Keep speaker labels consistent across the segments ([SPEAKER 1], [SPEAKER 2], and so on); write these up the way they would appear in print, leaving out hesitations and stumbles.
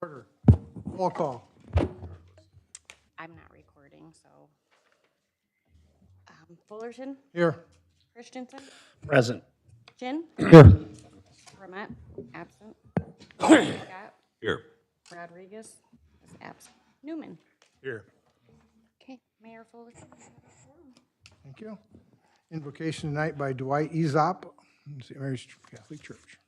[SPEAKER 1] Order. Roll call.
[SPEAKER 2] I'm not recording, so. Fullerton,
[SPEAKER 1] Here.
[SPEAKER 2] Christensen,
[SPEAKER 3] Present.
[SPEAKER 2] Chin,
[SPEAKER 1] Here.
[SPEAKER 2] Brumette, absent. Scott,
[SPEAKER 4] Here.
[SPEAKER 2] Rodriguez is absent. Newman.
[SPEAKER 4] Here.
[SPEAKER 2] Okay, Mayor Fullerton.
[SPEAKER 1] Thank you. Invocation tonight by Dwight Ezop, St. Mary's Catholic Church.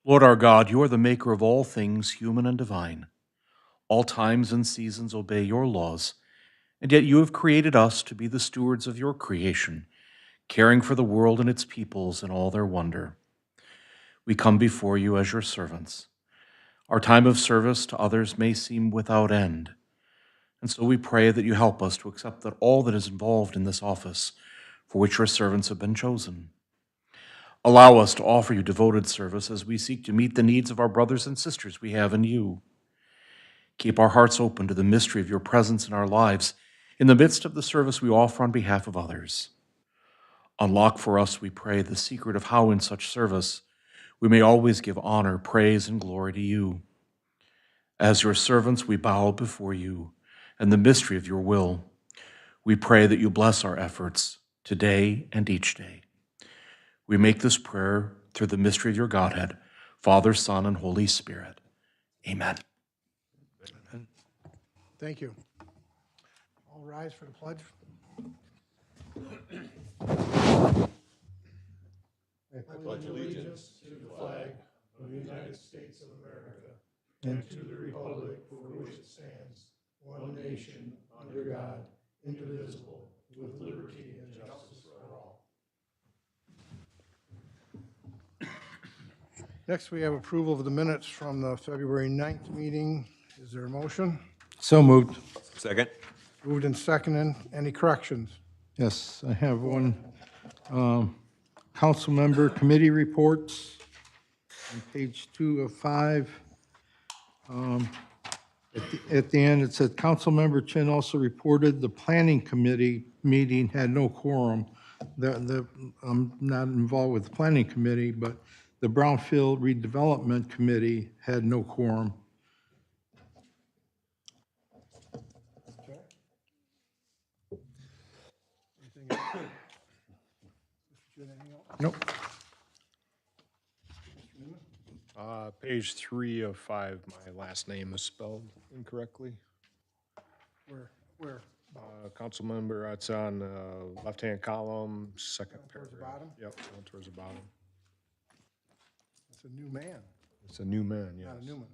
[SPEAKER 5] Lord our God, you are the maker of all things, human and divine. All times and seasons obey your laws, and yet you have created us to be the stewards of your creation, caring for the world and its peoples in all their wonder. We come before you as your servants. Our time of service to others may seem without end, and so we pray that you help us to accept that all that is involved in this office for which your servants have been chosen. Allow us to offer you devoted service as we seek to meet the needs of our brothers and sisters we have in you. Keep our hearts open to the mystery of your presence in our lives in the midst of the service we offer on behalf of others. Unlock for us, we pray, the secret of how in such service we may always give honor, praise, and glory to you. As your servants, we bow before you and the mystery of your will. We pray that you bless our efforts today and each day. We make this prayer through the mystery of your Godhead, Father, Son, and Holy Spirit. Amen.
[SPEAKER 1] Thank you. All rise for the pledge. I pledge allegiance to the flag of the United States of America and to the republic for which it stands, one nation, under God, indivisible, with liberty and justice for all. Next, we have approval of the minutes from the February 9th meeting. Is there a motion?
[SPEAKER 6] So moved.
[SPEAKER 4] Second.
[SPEAKER 1] Moved and seconded. Any corrections?
[SPEAKER 6] Yes, I have one. Council member committee reports on page 2 of 5. At the end, it said, Councilmember Chin also reported the planning committee meeting had no quorum. I'm not involved with the planning committee, but the Brownfield redevelopment committee had no quorum. Nope.
[SPEAKER 7] Page 3 of 5, my last name is spelled incorrectly.
[SPEAKER 1] Where?
[SPEAKER 7] Councilmember, it's on the left-hand column, second
[SPEAKER 1] Towards the
[SPEAKER 7] paragraph.
[SPEAKER 1] bottom?
[SPEAKER 7] Yep, down towards the bottom.
[SPEAKER 1] It's a new man,
[SPEAKER 7] It's a new man, yes.
[SPEAKER 1] not a Newman.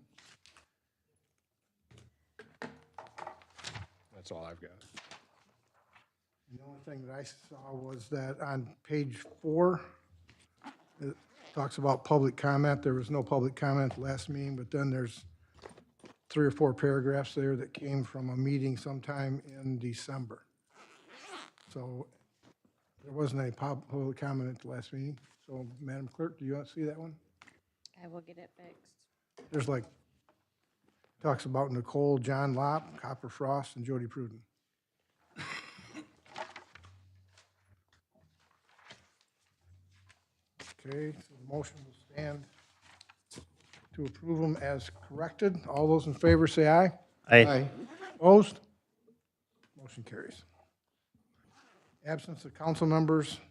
[SPEAKER 7] That's all I've got.
[SPEAKER 1] The only thing that I saw was that on page 4, it talks about public comment. There was no public comment last meeting, but then there's 3 or 4 paragraphs there that came from a meeting sometime in December. So there wasn't any public comment at the last meeting. So, Madam Clerk, do you want to see that one?
[SPEAKER 2] I will get it fixed.
[SPEAKER 1] There's like, talks about Nicole, John Lopp, Copper Frost, and Jody Pruden. Okay, so the motion will stand to approve them as corrected. All those in favor say aye.
[SPEAKER 3] Aye.
[SPEAKER 1] Opposed? Motion carries. Absence of council members.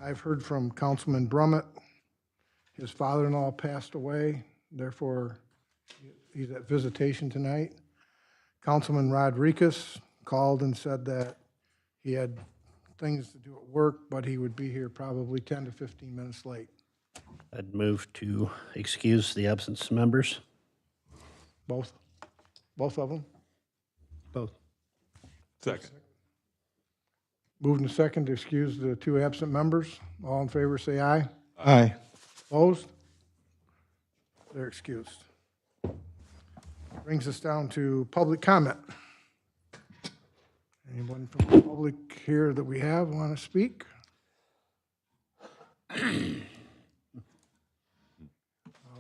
[SPEAKER 1] I've heard from Councilman Brumett. His father-in-law passed away, therefore he's at visitation tonight. Councilman Rodriguez called and said that he had things to do at work, but he would be here probably 10 to 15 minutes late.
[SPEAKER 3] I'd move to excuse the absence members.
[SPEAKER 1] Both of them?
[SPEAKER 3] Both.
[SPEAKER 4] Second.
[SPEAKER 1] Moved and second to excuse the 2 absent members. All in favor, say aye.
[SPEAKER 6] Aye.
[SPEAKER 1] Opposed? They're excused. Brings us down to public comment. Anyone from the public here that we have want to speak? How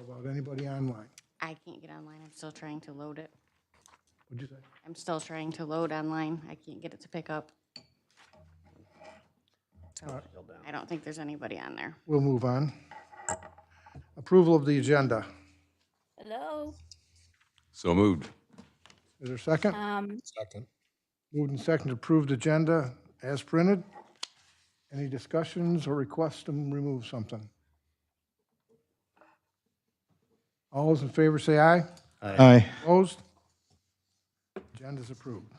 [SPEAKER 1] about anybody online?
[SPEAKER 2] I can't get online. I'm still trying to load it.
[SPEAKER 1] What'd you say?
[SPEAKER 2] I'm still trying to load online. I can't get it to pick up. I don't think there's anybody on there.
[SPEAKER 1] We'll move on. Approval of the agenda.
[SPEAKER 4] Hello.
[SPEAKER 8] So moved.
[SPEAKER 1] Is there a second?
[SPEAKER 7] Second.
[SPEAKER 1] Moved and second to approve the agenda as printed. Any discussions or requests to remove something? All those in favor say aye.
[SPEAKER 6] Aye.
[SPEAKER 1] Opposed? Agenda's approved.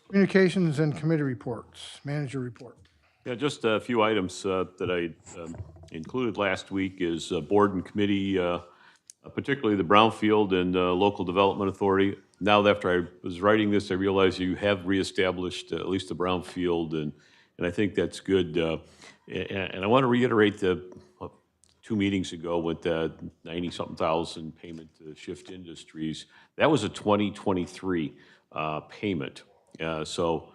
[SPEAKER 1] Communications and committee reports. Manager report.
[SPEAKER 9] Yeah, just a few items that I included last week is board and committee, particularly the Brownfield and Local Development Authority. Now, after I was writing this, I realized you have reestablished at least the Brownfield, and I think that's good. And I want to reiterate the 2 meetings ago with the 90-something thousand payment to Shift Industries. That was a 2023 payment. So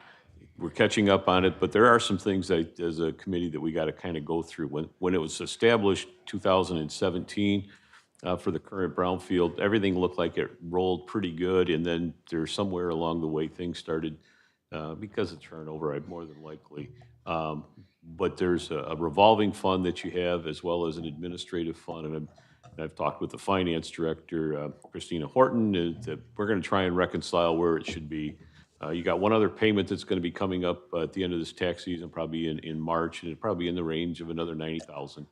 [SPEAKER 9] we're catching up on it, but there are some things that, as a committee, that we got to kind of go through. When it was established, 2017, for the current Brownfield, everything looked like it rolled pretty good, and then there's somewhere along the way things started, because of turnover, more than likely. But there's a revolving fund that you have, as well as an administrative fund, and I've talked with the finance director, Christina Horton, that we're going to try and reconcile where it should be. You got one other payment that's going to be coming up at the end of this tax season, probably in March, and it'll probably be in the range of another 90,000.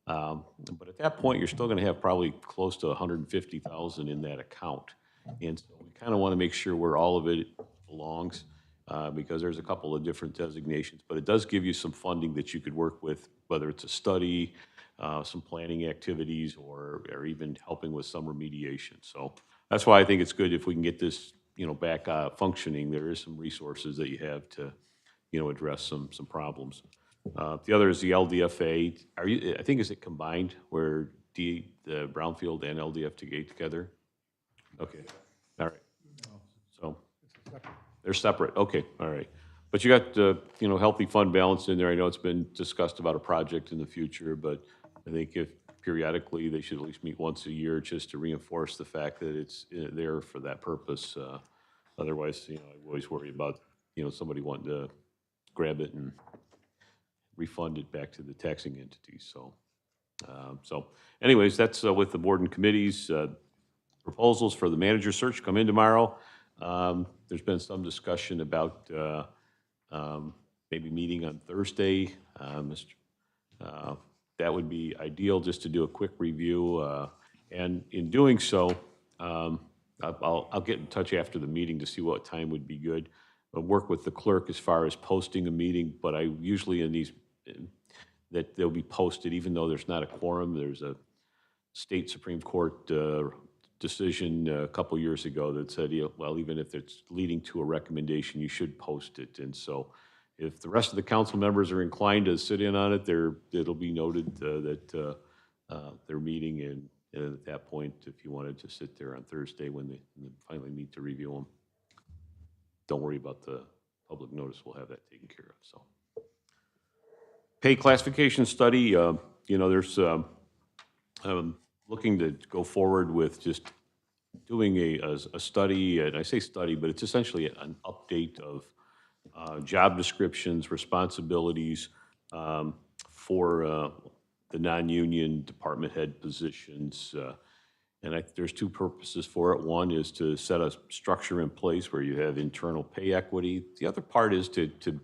[SPEAKER 9] But at that point, you're still going to have probably close to 150,000 in that account. And so we kind of want to make sure where all of it belongs, because there's a couple of different designations. But it does give you some funding that you could work with, whether it's a study, some planning activities, or even helping with some remediation. So that's why I think it's good if we can get this, back functioning. There is some resources that you have to, address some problems. The other is the LDFA. I think, is it combined where the Brownfield and LDF to get together? Okay, all right. So they're separate, okay, all right. But you got, healthy fund balance in there. I know it's been discussed about a project in the future, but I think if periodically they should at least meet once a year just to reinforce the fact that it's there for that purpose. Otherwise, I always worry about, somebody wanting to grab it and refund it back to the taxing entities. So anyways, that's with the board and committees. Proposals for the manager search come in tomorrow. There's been some discussion about maybe meeting on Thursday. That would be ideal, just to do a quick review. And in doing so, I'll get in touch after the meeting to see what time would be good. I'll work with the clerk as far as posting a meeting, but I usually in these, that they'll be posted even though there's not a quorum. There's a state Supreme Court decision a couple years ago that said, well, even if it's leading to a recommendation, you should post it. And so if the rest of the council members are inclined to sit in on it, it'll be noted that they're meeting, and at that point, if you wanted to sit there on Thursday when they finally meet to review them, don't worry about the public notice. We'll have that taken care of. So, pay classification study. There's looking to go forward with just doing a study, and I say study, but it's essentially an update of job descriptions, responsibilities for the non-union department head positions. And there's two purposes for it. One is to set a structure in place where you have internal pay equity. The other part is to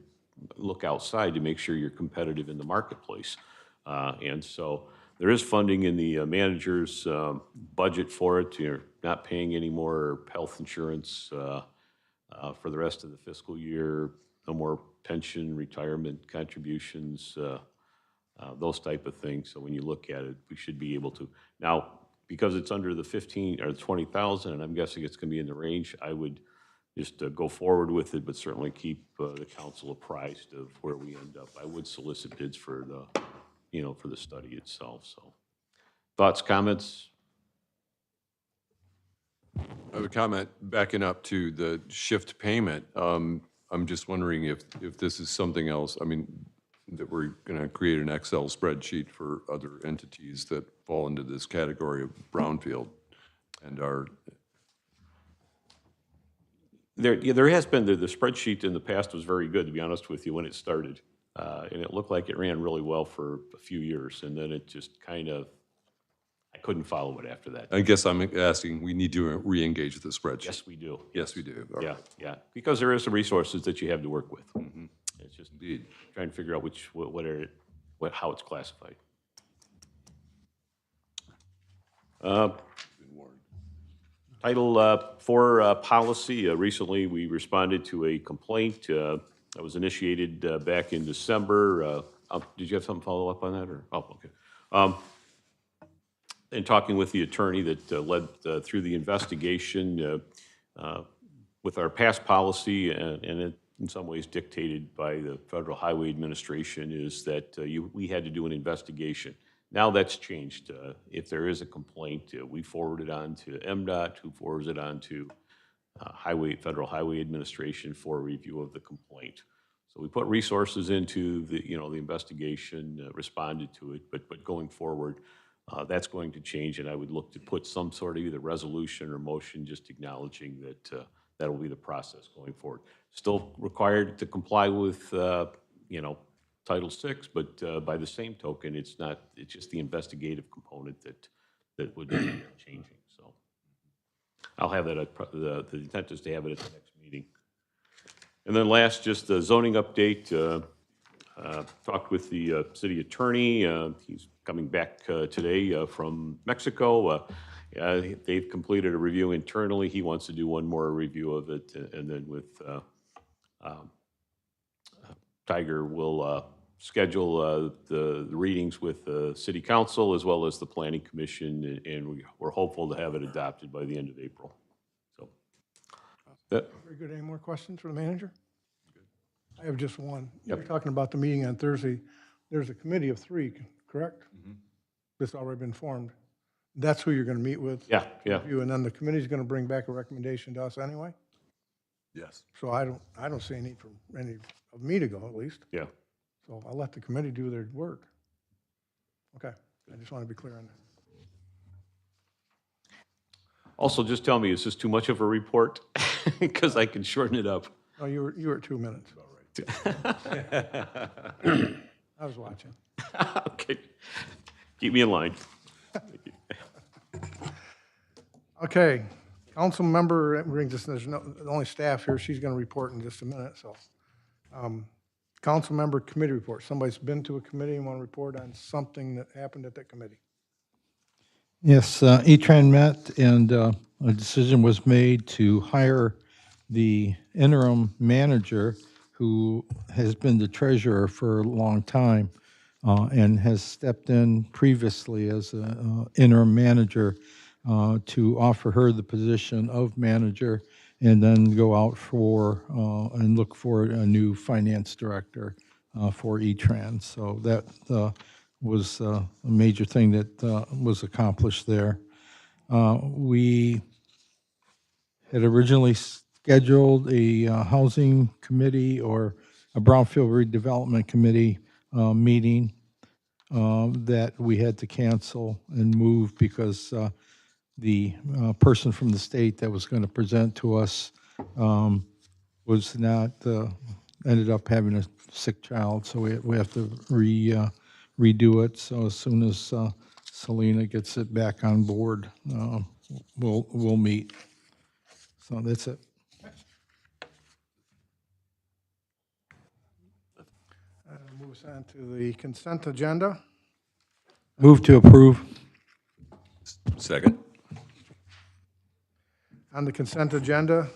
[SPEAKER 9] look outside to make sure you're competitive in the marketplace. And so there is funding in the manager's budget for it. You're not paying any more health insurance for the rest of the fiscal year, no more pension, retirement contributions, those type of things. So when you look at it, we should be able to. Now, because it's under the 15 or 20,000, and I'm guessing it's going to be in the range, I would just go forward with it, but certainly keep the council apprised of where we end up. I would solicit bids for the study itself. So, thoughts, comments?
[SPEAKER 8] I have a comment backing up to the shift payment. I'm just wondering if this is something else, that we're going to create an Excel spreadsheet for other entities that fall into this category of brownfield and are.
[SPEAKER 9] There has been, the spreadsheet in the past was very good, to be honest with you, when it started. And it looked like it ran really well for a few years, and then it just kind of, I couldn't follow it after that.
[SPEAKER 8] I guess I'm asking, we need to re-engage the spreadsheet.
[SPEAKER 9] Yes, we do.
[SPEAKER 8] Yes, we do. All
[SPEAKER 9] Yeah,
[SPEAKER 8] right.
[SPEAKER 9] yeah, because there are some resources that you have to work with. It's just
[SPEAKER 8] Indeed.
[SPEAKER 9] trying to figure out how it's classified. Title IV policy, recently we responded to a complaint that was initiated back in December. Did you have something follow up on that, or? Oh, okay. In talking with the attorney that led through the investigation, with our past policy, and it in some ways dictated by the Federal Highway Administration, is that we had to do an investigation. Now that's changed. If there is a complaint, we forward it on to MDOT, who forwards it on to Federal Highway Administration for review of the complaint. So we put resources into the investigation, responded to it, but going forward, that's going to change, and I would look to put some sort of either resolution or motion just acknowledging that that will be the process going forward. Still required to comply with, Title VI, but by the same token, it's just the investigative component that would be changing, so. I'll have that, the intent is to have it at the next meeting. And then last, just a zoning update. Talked with the city attorney. He's coming back today from Mexico. They've completed a review internally. He wants to do one more review of it, and then with Tiger, we'll schedule the readings with the city council as well as the planning commission, and we're hopeful to have it adopted by the end of April. So, that,
[SPEAKER 1] Very good. Any more questions for the manager? I have just one.
[SPEAKER 9] Yep.
[SPEAKER 1] You're talking about the meeting on Thursday. There's a committee of 3, correct? That's already been formed. That's who you're going to meet with?
[SPEAKER 9] yeah, yeah.
[SPEAKER 1] You, and then the committee's going to bring back a recommendation to us anyway?
[SPEAKER 8] Yes.
[SPEAKER 1] So I don't see a need for any of me to go, at least.
[SPEAKER 9] Yeah.
[SPEAKER 1] So I'll let the committee do their work. Okay, I just want to be clear on that.
[SPEAKER 9] Also, just tell me, is this too much of a report? Because I can shorten it up.
[SPEAKER 1] Oh, you were at 2 minutes. I was watching.
[SPEAKER 9] Okay. Keep me in line.
[SPEAKER 1] Okay, council member brings us, there's only staff here, she's going to report in just a minute, so. Council member committee report. Somebody's been to a committee and want to report on something that happened at that committee.
[SPEAKER 6] Yes, E-Tran met, and a decision was made to hire the interim manager, who has been the treasurer for a long time and has stepped in previously as an interim manager, to offer her the position of manager and then go out for and look for a new finance director for E-Trans. So that was a major thing that was accomplished there. We had originally scheduled a housing committee or a brownfield redevelopment committee meeting that we had to cancel and move because the person from the state that was going to present to us was not, ended up having a sick child, so we have to redo it. So as soon as Selena gets it back on board, we'll meet. So that's it.
[SPEAKER 1] Move us on to the consent agenda.
[SPEAKER 6] Move to approve.
[SPEAKER 8] Second?
[SPEAKER 1] On the consent agenda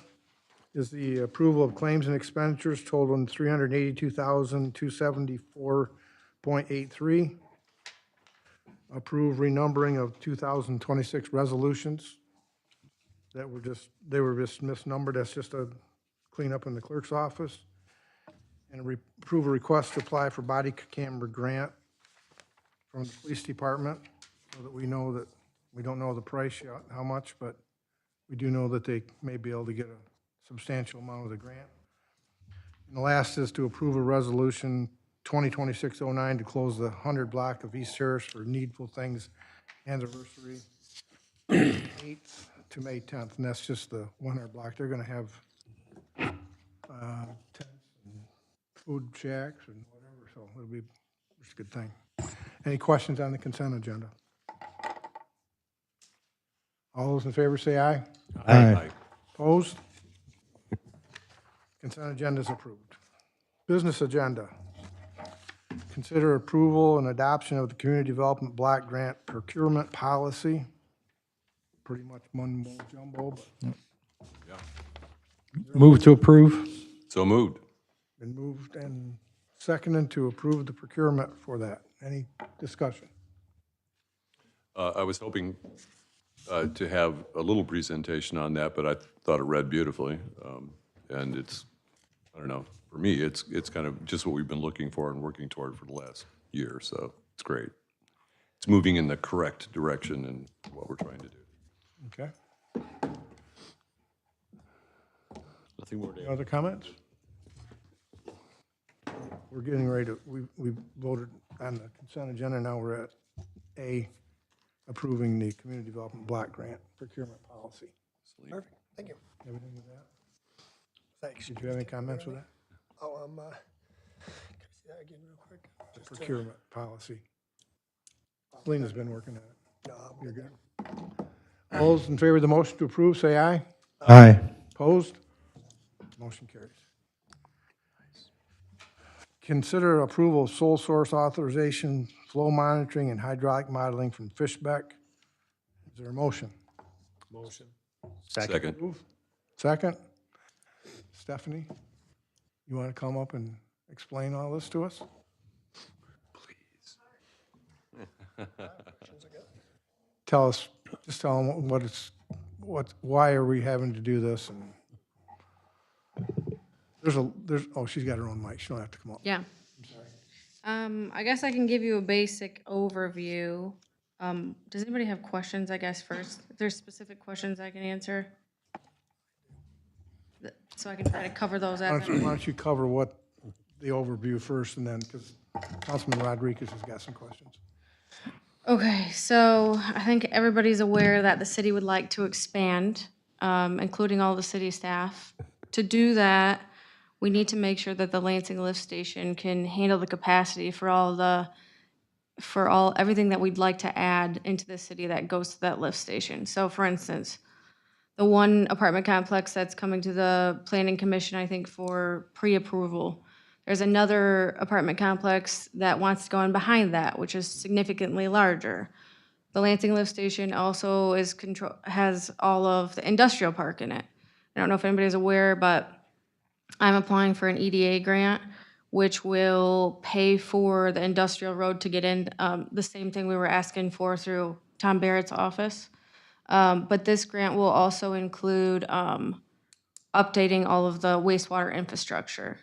[SPEAKER 1] is the approval of claims and expenditures totaling $382,274.83. Approve renumbering of 2026 resolutions that were just misnumbered. That's just a cleanup in the clerk's office. And approve a request to apply for body camera grant from the police department, so that we know that, we don't know the price yet, how much, but we do know that they may be able to get a substantial amount of the grant. And the last is to approve a resolution 2026-09 to close the 100 block of East Harris for Needful Things anniversary, 8th to May 10th, and that's just the 100 block. They're going to have tents and food shacks and whatever so it'll be just a good thing. Any questions on the consent agenda? All those in favor say aye.
[SPEAKER 8] Aye.
[SPEAKER 1] Opposed? Consent agenda is approved. Business agenda. Consider approval and adoption of the Community Development Block Grant Procurement Policy. Pretty much mumbo jumbo, but
[SPEAKER 6] Move to approve.
[SPEAKER 8] So moved.
[SPEAKER 1] been moved and seconded to approve the procurement for that. Any discussion?
[SPEAKER 8] I was hoping to have a little presentation on that, but I thought it read beautifully. And it's, I don't know, for me, it's kind of just what we've been looking for and working toward for the last year, so it's great. It's moving in the correct direction in what we're trying to do.
[SPEAKER 1] Okay.
[SPEAKER 9] Nothing more to
[SPEAKER 1] Any
[SPEAKER 9] add.
[SPEAKER 1] other comments? We're getting ready to, we voted on the consent agenda, now we're at A, approving the Community Development Block Grant Procurement Policy.
[SPEAKER 10] Perfect, thank you.
[SPEAKER 1] Everything with that?
[SPEAKER 10] Thanks.
[SPEAKER 1] Did you have any comments with that?
[SPEAKER 10] Oh, can I see that again real quick?
[SPEAKER 1] The procurement policy. Selena's been working on it.
[SPEAKER 10] No, I'm
[SPEAKER 1] You're
[SPEAKER 10] good.
[SPEAKER 1] good. All those in favor of the motion to approve, say aye.
[SPEAKER 6] Aye.
[SPEAKER 1] Opposed? Motion carries. Consider approval of sole source authorization, flow monitoring, and hydraulic modeling from Fishbeck. Is there a motion?
[SPEAKER 7] Motion.
[SPEAKER 8] Second.
[SPEAKER 1] Move. Second. Stephanie, you want to come up and explain all this to us? Tell us, just tell them what it's, why are we having to do this? And oh, she's got her own mic. She don't have to come up.
[SPEAKER 11] Yeah. I guess I can give you a basic overview. Does anybody have questions, I guess, first? If there's specific questions I can answer? So I can try to cover those
[SPEAKER 1] Why
[SPEAKER 11] as
[SPEAKER 1] don't you cover what, the overview first, and then, because Councilman Rodriguez has got some questions.
[SPEAKER 11] Okay, so I think everybody's aware that the city would like to expand, including all the city staff. To do that, we need to make sure that the Lansing lift station can handle the capacity for everything that we'd like to add into the city that goes to that lift station. So for instance, the one apartment complex that's coming to the planning commission, I think, for pre-approval. There's another apartment complex that wants to go in behind that, which is significantly larger. The Lansing lift station also has all of the industrial park in it. I don't know if anybody's aware, but I'm applying for an EDA grant, which will pay for the industrial road to get in, the same thing we were asking for through Tom Barrett's office. But this grant will also include updating all of the wastewater infrastructure,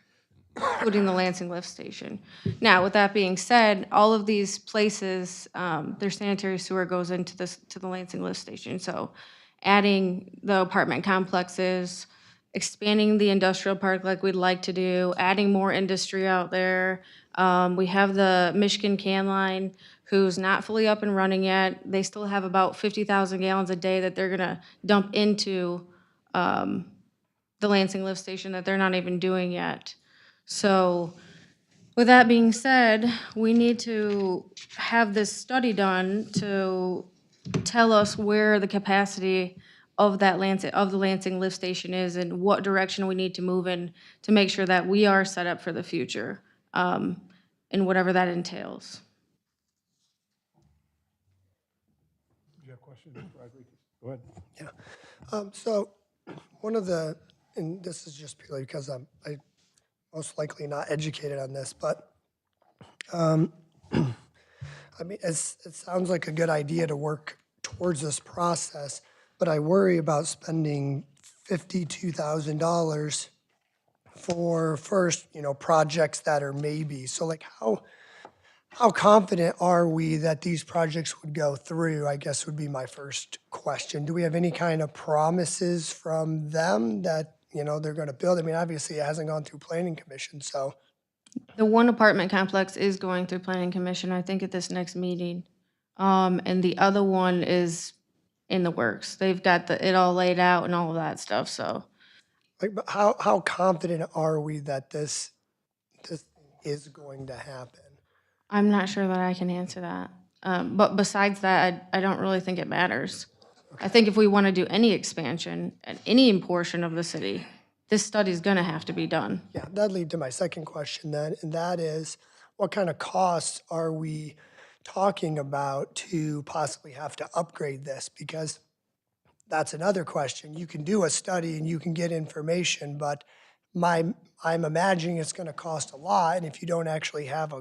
[SPEAKER 11] including the Lansing lift station. Now, with that being said, all of these places, their sanitary sewer goes into to the Lansing lift station. So adding the apartment complexes, expanding the industrial park like we'd like to do, adding more industry out there. We have the Michigan Can Line, who's not fully up and running yet. They still have about 50,000 gallons a day that they're gonna dump into the Lansing lift station that they're not even doing yet. So with that being said, we need to have this study done to tell us where the capacity of the Lansing lift station is and what direction we need to move in to make sure that we are set up for the future, and whatever that entails.
[SPEAKER 1] Do you have questions, Mr. Rodriguez? Go ahead.
[SPEAKER 10] Yeah, so one of the, and this is just purely because I'm most likely not educated on this, but I mean, it sounds like a good idea to work towards this process, but I worry about spending $52,000 for first, projects that are maybe. So like how confident are we that these projects would go through, I guess would be my first question. Do we have any kind of promises from them that, they're gonna build? I mean, obviously it hasn't gone through planning commission, so.
[SPEAKER 11] The one apartment complex is going through planning commission, I think, at this next meeting. And the other one is in the works. They've got it all laid out and all of that stuff, so.
[SPEAKER 10] Like, but how confident are we that this is going to happen?
[SPEAKER 11] I'm not sure that I can answer that. But besides that, I don't really think it matters. I think if we want to do any expansion at any portion of the city, this study's gonna have to be done.
[SPEAKER 10] Yeah, that'd lead to my second question then, and that is, what kind of costs are we talking about to possibly have to upgrade this? Because that's another question. You can do a study and you can get information, but I'm imagining it's gonna cost a lot, and if you don't actually have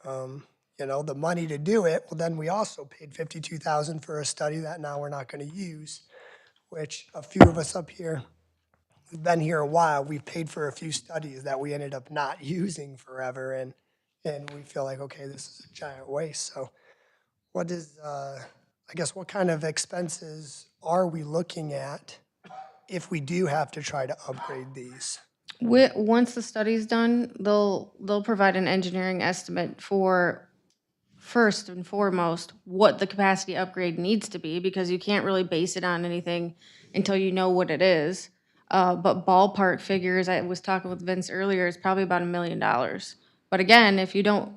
[SPEAKER 10] the money to do it, well, then we also paid $52,000 for a study that now we're not gonna use, which a few of us up here, we've been here a while, we've paid for a few studies that we ended up not using forever, and we feel like, okay, this is a giant waste. So what is, I guess, what kind of expenses are we looking at if we do have to try to upgrade these?
[SPEAKER 11] Once the study's done, they'll provide an engineering estimate for, first and foremost, what the capacity upgrade needs to be, because you can't really base it on anything until you know what it is. But ballpark figures, I was talking with Vince earlier, is probably about $1 million. But again, if we don't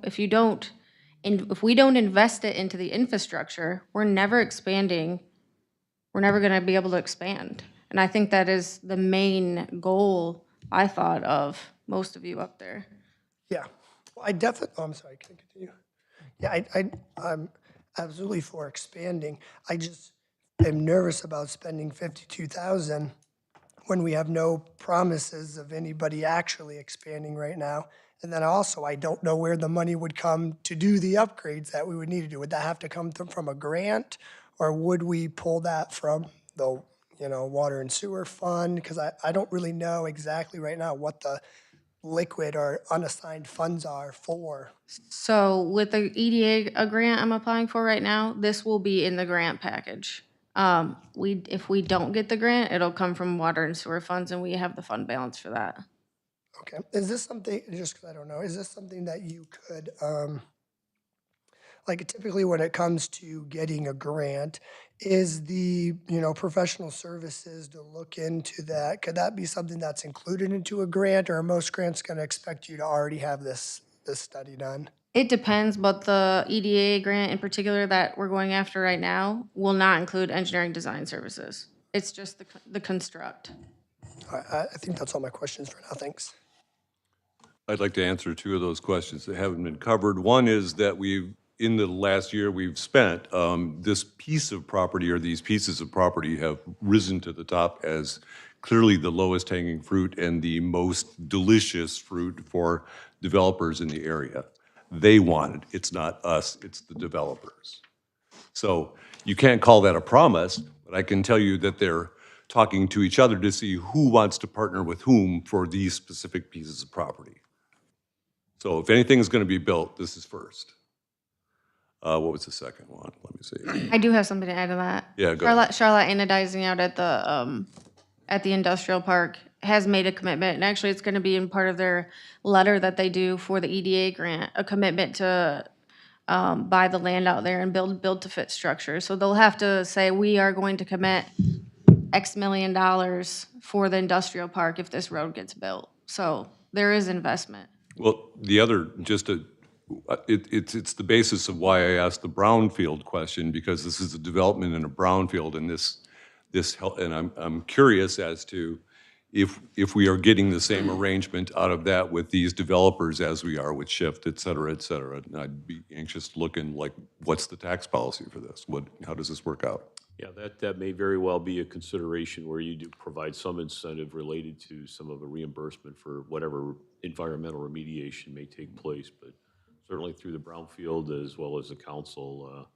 [SPEAKER 11] invest it into the infrastructure, we're never expanding. We're never gonna be able to expand. And I think that is the main goal, I thought, of most of you up there.
[SPEAKER 10] Yeah, well, I'm sorry, can I continue? Yeah, I'm absolutely for expanding. I just am nervous about spending $52,000 when we have no promises of anybody actually expanding right now. And then also, I don't know where the money would come to do the upgrades that we would need to do. Would that have to come from a grant, or would we pull that from the, water and sewer fund? Because I don't really know exactly right now what the liquid or unassigned funds are for.
[SPEAKER 11] So with the EDA grant I'm applying for right now, this will be in the grant package. If we don't get the grant, it'll come from water and sewer funds, and we have the fund balance for that.
[SPEAKER 10] Okay, is this something, just because I don't know, is this something that you could, like typically when it comes to getting a grant, is the, professional services to look into that? Could that be something that's included into a grant, or are most grants going to expect you to already have this study done?
[SPEAKER 11] It depends, but the EDA grant in particular that we're going after right now will not include engineering design services. It's just the construct.
[SPEAKER 10] I think that's all my questions for now, thanks.
[SPEAKER 8] I'd like to answer two of those questions that haven't been covered. One is that in the last year we've spent, this piece of property or these pieces of property have risen to the top as clearly the lowest hanging fruit and the most delicious fruit for developers in the area. They want it. It's not us, it's the developers. So you can't call that a promise, but I can tell you that they're talking to each other to see who wants to partner with whom for these specific pieces of property. So if anything is going to be built, this is first. What was the second one? Let me see.
[SPEAKER 11] I do have something to add to that.
[SPEAKER 8] Yeah, go ahead.
[SPEAKER 11] Charlotte Anodizing out at the industrial park has made a commitment, and actually it's going to be in part of their letter that they do for the EDA grant, a commitment to buy the land out there and build to fit structures. So they'll have to say, we are going to commit X million dollars for the industrial park if this road gets built. So there is investment.
[SPEAKER 8] Well, the other, it's the basis of why I asked the brownfield question, because this is a development in a brownfield, and and I'm curious as to if we are getting the same arrangement out of that with these developers as we are with Shift, et cetera, et cetera. And I'd be anxious to look in, like, what's the tax policy for this? How does this work out?
[SPEAKER 9] Yeah, that may very well be a consideration where you do provide some incentive related to some of the reimbursement for whatever environmental remediation may take place, but certainly through the brownfield as well as the council,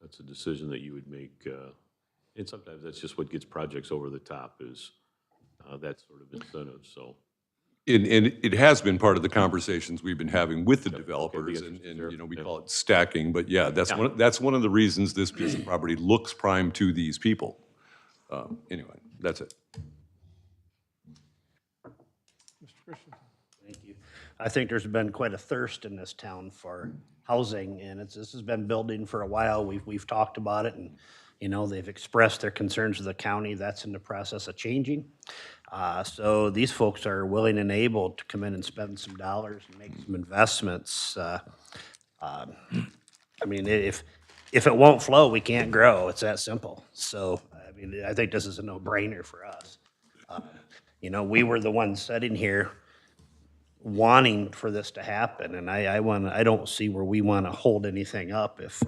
[SPEAKER 9] that's a decision that you would make. And sometimes that's just what gets projects over the top is that sort of incentive, so.
[SPEAKER 8] And it has been part of the conversations we've been having with the developers, and we call it stacking, but yeah, that's one of the reasons this piece of property looks prime to these people. Anyway, that's it.
[SPEAKER 1] Mr. Christensen.
[SPEAKER 3] Thank you. I think there's been quite a thirst in this town for housing, and this has been building for a while. We've talked about it, and they've expressed their concerns to the county. That's in the process of changing. So these folks are willing and able to come in and spend some dollars and make some investments. I mean, if it won't flow, we can't grow. It's that simple. So, I mean, I think this is a no-brainer for us. You know, we were the ones sitting here wanting for this to happen, and I don't see where we want to hold anything up if,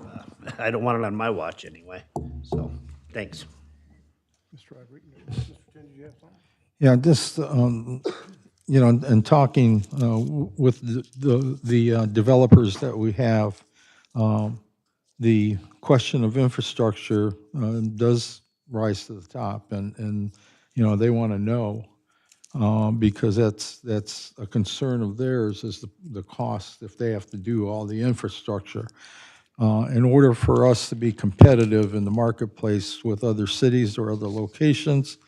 [SPEAKER 3] I don't want it on my watch anyway. So, thanks.
[SPEAKER 1] Mr. Rodriguez, Mr. Chin, did you have something?
[SPEAKER 6] Yeah, just, you know, and talking with the developers that we have, the question of infrastructure does rise to the top, and you know, they want to know, because that's a concern of theirs, is the cost if they have to do all the infrastructure. In order for us to be competitive in the marketplace with other cities or other locations,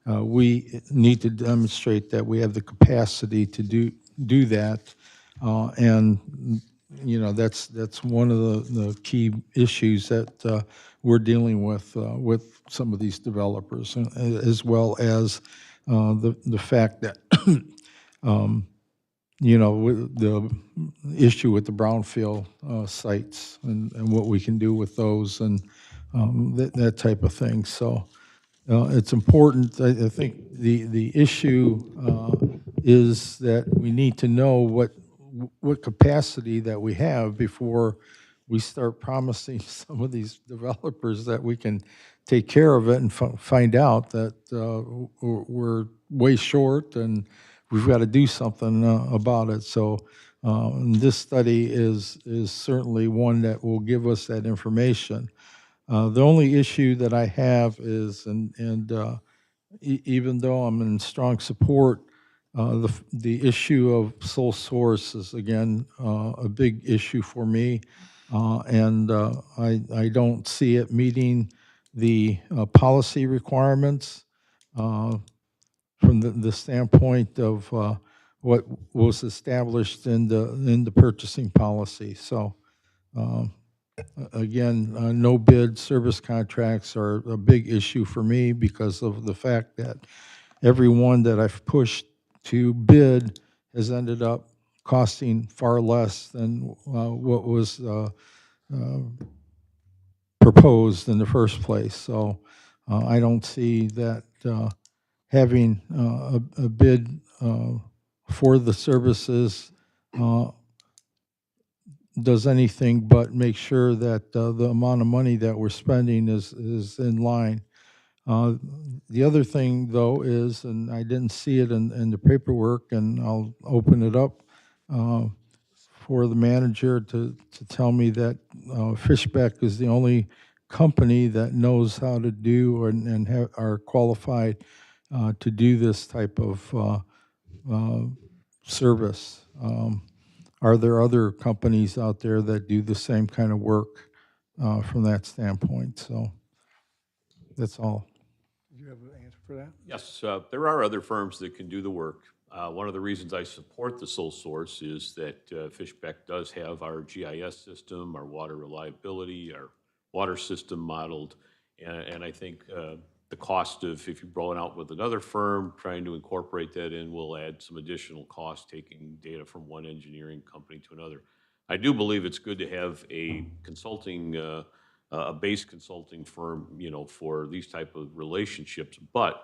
[SPEAKER 6] we need to demonstrate that we have the capacity to do that. And, you know, that's one of the key issues that we're dealing with some of these developers, as well as the fact that, you know, with the issue with the brownfield sites and what we can do with those and that type of thing. So it's important. I think the issue is that we need to know what capacity that we have before we start promising some of these developers that we can take care of it and find out that we're way short and we've got to do something about it. So this study is certainly one that will give us that information. The only issue that I have is, even though I'm in strong support, the issue of sole source is again a big issue for me, and I don't see it meeting the policy requirements from the standpoint of what was established in the purchasing policy. So. Again, no bid service contracts are a big issue for me because of the fact that every one that I've pushed to bid has ended up costing far less than what was proposed in the first place. So I don't see that having a bid for the services does anything but make sure that the amount of money that we're spending is in line. The other thing, though, is, and I didn't see it in the paperwork, and I'll open it up for the manager to tell me that Fishbeck is the only company that knows how to do and are qualified to do this type of service. Are there other companies out there that do the same kind of work from that standpoint? So that's all.
[SPEAKER 1] Do you have an answer for that?
[SPEAKER 9] Yes, there are other firms that can do the work. One of the reasons I support the sole source is that Fishbeck does have our GIS system, our water reliability, our water system modeled, and I think the cost of, if you roll it out with another firm, trying to incorporate that in will add some additional cost, taking data from one engineering company to another. I do believe it's good to have a consulting, a base consulting firm, you know, for these type of relationships. But,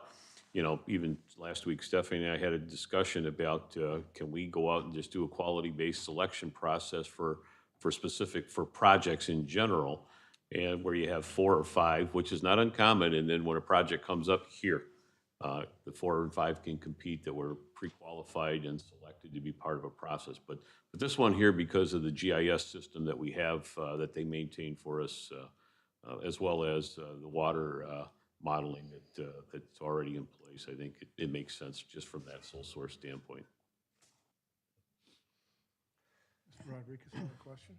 [SPEAKER 9] you know, even last week, Stephanie and I had a discussion about can we go out and just do a quality-based selection process for projects in general, and where you have 4 or 5, which is not uncommon, and then when a project comes up here, the 4 and 5 can compete, that were pre-qualified and selected to be part of a process. But this one here, because of the GIS system that we have that they maintain for us, as well as the water modeling that's already in place, I think it makes sense just from that sole source standpoint.
[SPEAKER 1] Mr. Rodriguez, have a question?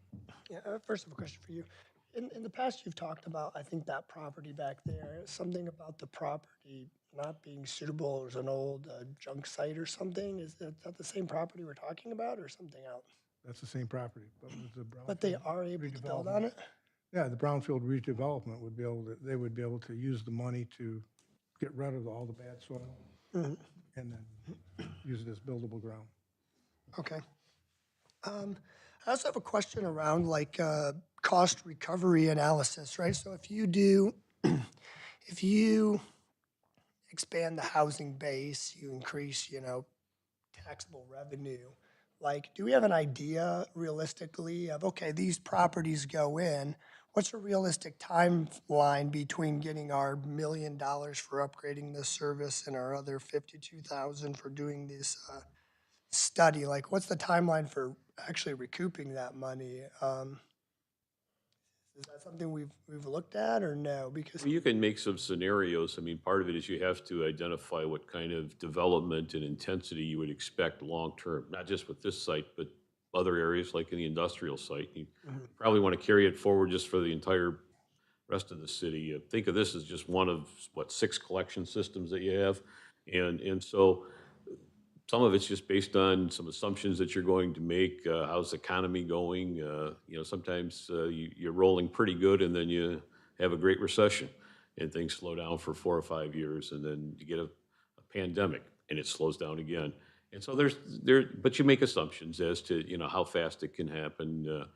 [SPEAKER 10] Yeah, first I have a question for you. In the past, you've talked about, I think, that property back there, something about the property not being suitable as an old junk site or something. Is that the same property we're talking about or something else?
[SPEAKER 1] That's the same property, but with the brownfield.
[SPEAKER 10] But they are able to build on it?
[SPEAKER 1] Yeah, the brownfield redevelopment would be able to, they would be able to use the money to get rid of all the bad soil. and then use it as buildable ground.
[SPEAKER 10] Okay. I also have a question around like cost recovery analysis, right? So if you do, if you expand the housing base, you increase, taxable revenue. Like, do we have an idea realistically of, okay, these properties go in, what's a realistic timeline between getting our $1 million for upgrading this service and our other 52,000 for doing this study? Like, what's the timeline for actually recouping that money? Is that something we've looked at or no? Because
[SPEAKER 9] Well, you can make some scenarios. I mean, part of it is you have to identify what kind of development and intensity you would expect long-term, not just with this site, but other areas like in the industrial site. You probably want to carry it forward just for the entire rest of the city. Think of this as just one of, 6 collection systems that you have. And so some of it's just based on some assumptions that you're going to make. How's the economy going? Sometimes you're rolling pretty good and then you have a great recession and things slow down for 4 or 5 years, and then you get a pandemic and it slows down again. And so but you make assumptions as to, how fast it can happen,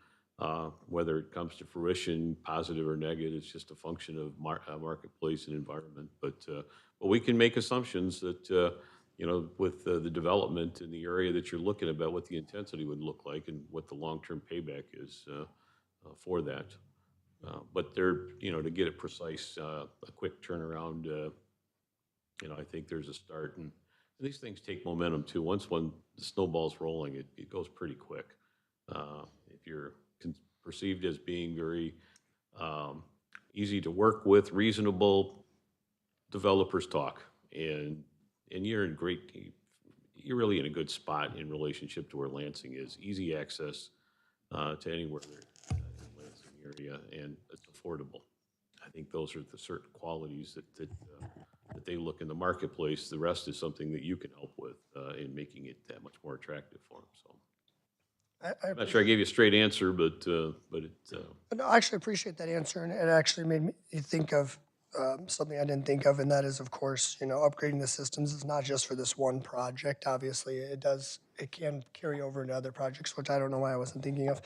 [SPEAKER 9] whether it comes to fruition, positive or negative. It's just a function of marketplace and environment. But we can make assumptions that, with the development in the area that you're looking at, about what the intensity would look like and what the long-term payback is for that. But to get it precise, a quick turnaround, I think there's a start. And these things take momentum too. Once the snowball's rolling, it goes pretty quick. If you're perceived as being very easy to work with, reasonable, developers talk. And you're really in a good spot in relationship to where Lansing is. Easy access to anywhere in the Lansing area, and it's affordable. I think those are the certain qualities that they look in the marketplace. The rest is something that you can help with in making it that much more attractive for them. So I'm not sure I gave you a straight answer, but it.
[SPEAKER 10] But no, I actually appreciate that answer, and it actually made me think of something I didn't think of, and that is, of course, upgrading the systems is not just for this one project. Obviously, it can carry over into other projects, which I don't know why I wasn't thinking of.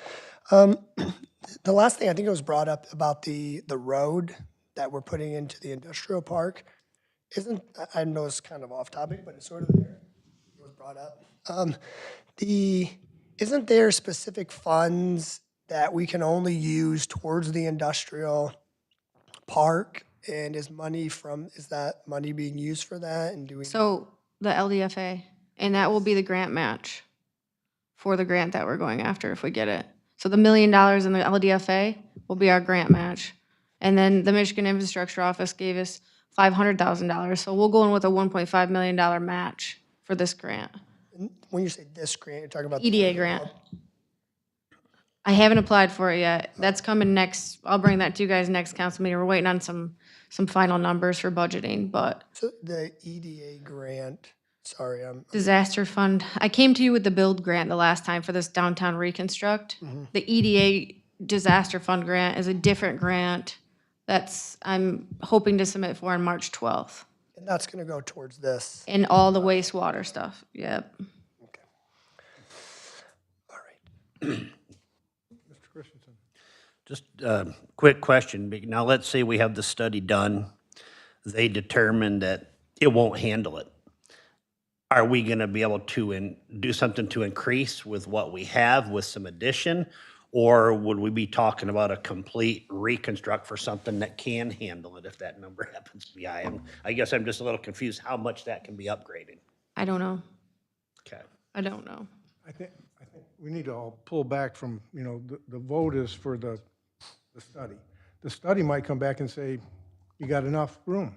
[SPEAKER 10] The last thing I think it was brought up about the road that we're putting into the industrial park I know it's kind of off topic, but it's sort of there. It was brought up. Isn't there specific funds that we can only use towards the industrial park? And is that money being used for that? And do we?
[SPEAKER 11] So the LDFA, and that will be the grant match for the grant that we're going after if we get it. So the $1 million in the LDFA will be our grant match. And then the Michigan Infrastructure Office gave us $500,000. So we'll go in with a $1.5 million match for this grant.
[SPEAKER 10] When you say this grant, you're talking about
[SPEAKER 11] EDA grant. I haven't applied for it yet. That's coming next. I'll bring that to you guys next council meeting. We're waiting on some final numbers for budgeting, but
[SPEAKER 10] So the EDA grant. Sorry,
[SPEAKER 11] disaster fund. I came to you with the build grant the last time for this downtown reconstruct. The EDA disaster fund grant is a different grant I'm hoping to submit for on March 12th.
[SPEAKER 10] and that's going to go towards this.
[SPEAKER 11] And all the wastewater stuff. Yep.
[SPEAKER 10] Okay. All right.
[SPEAKER 1] Mr. Christensen.
[SPEAKER 3] Just a quick question. Now, let's say we have the study done. They determine that it won't handle it. Are we going to be able to do something to increase with what we have with some addition? Or would we be talking about a complete reconstruct for something that can handle it if that number happens to be high? I guess I'm just a little confused how much that can be upgraded.
[SPEAKER 11] I don't know.
[SPEAKER 3] Okay.
[SPEAKER 11] I don't know.
[SPEAKER 1] I think we need to all pull back from, the vote is for the study. The study might come back and say, you got enough room.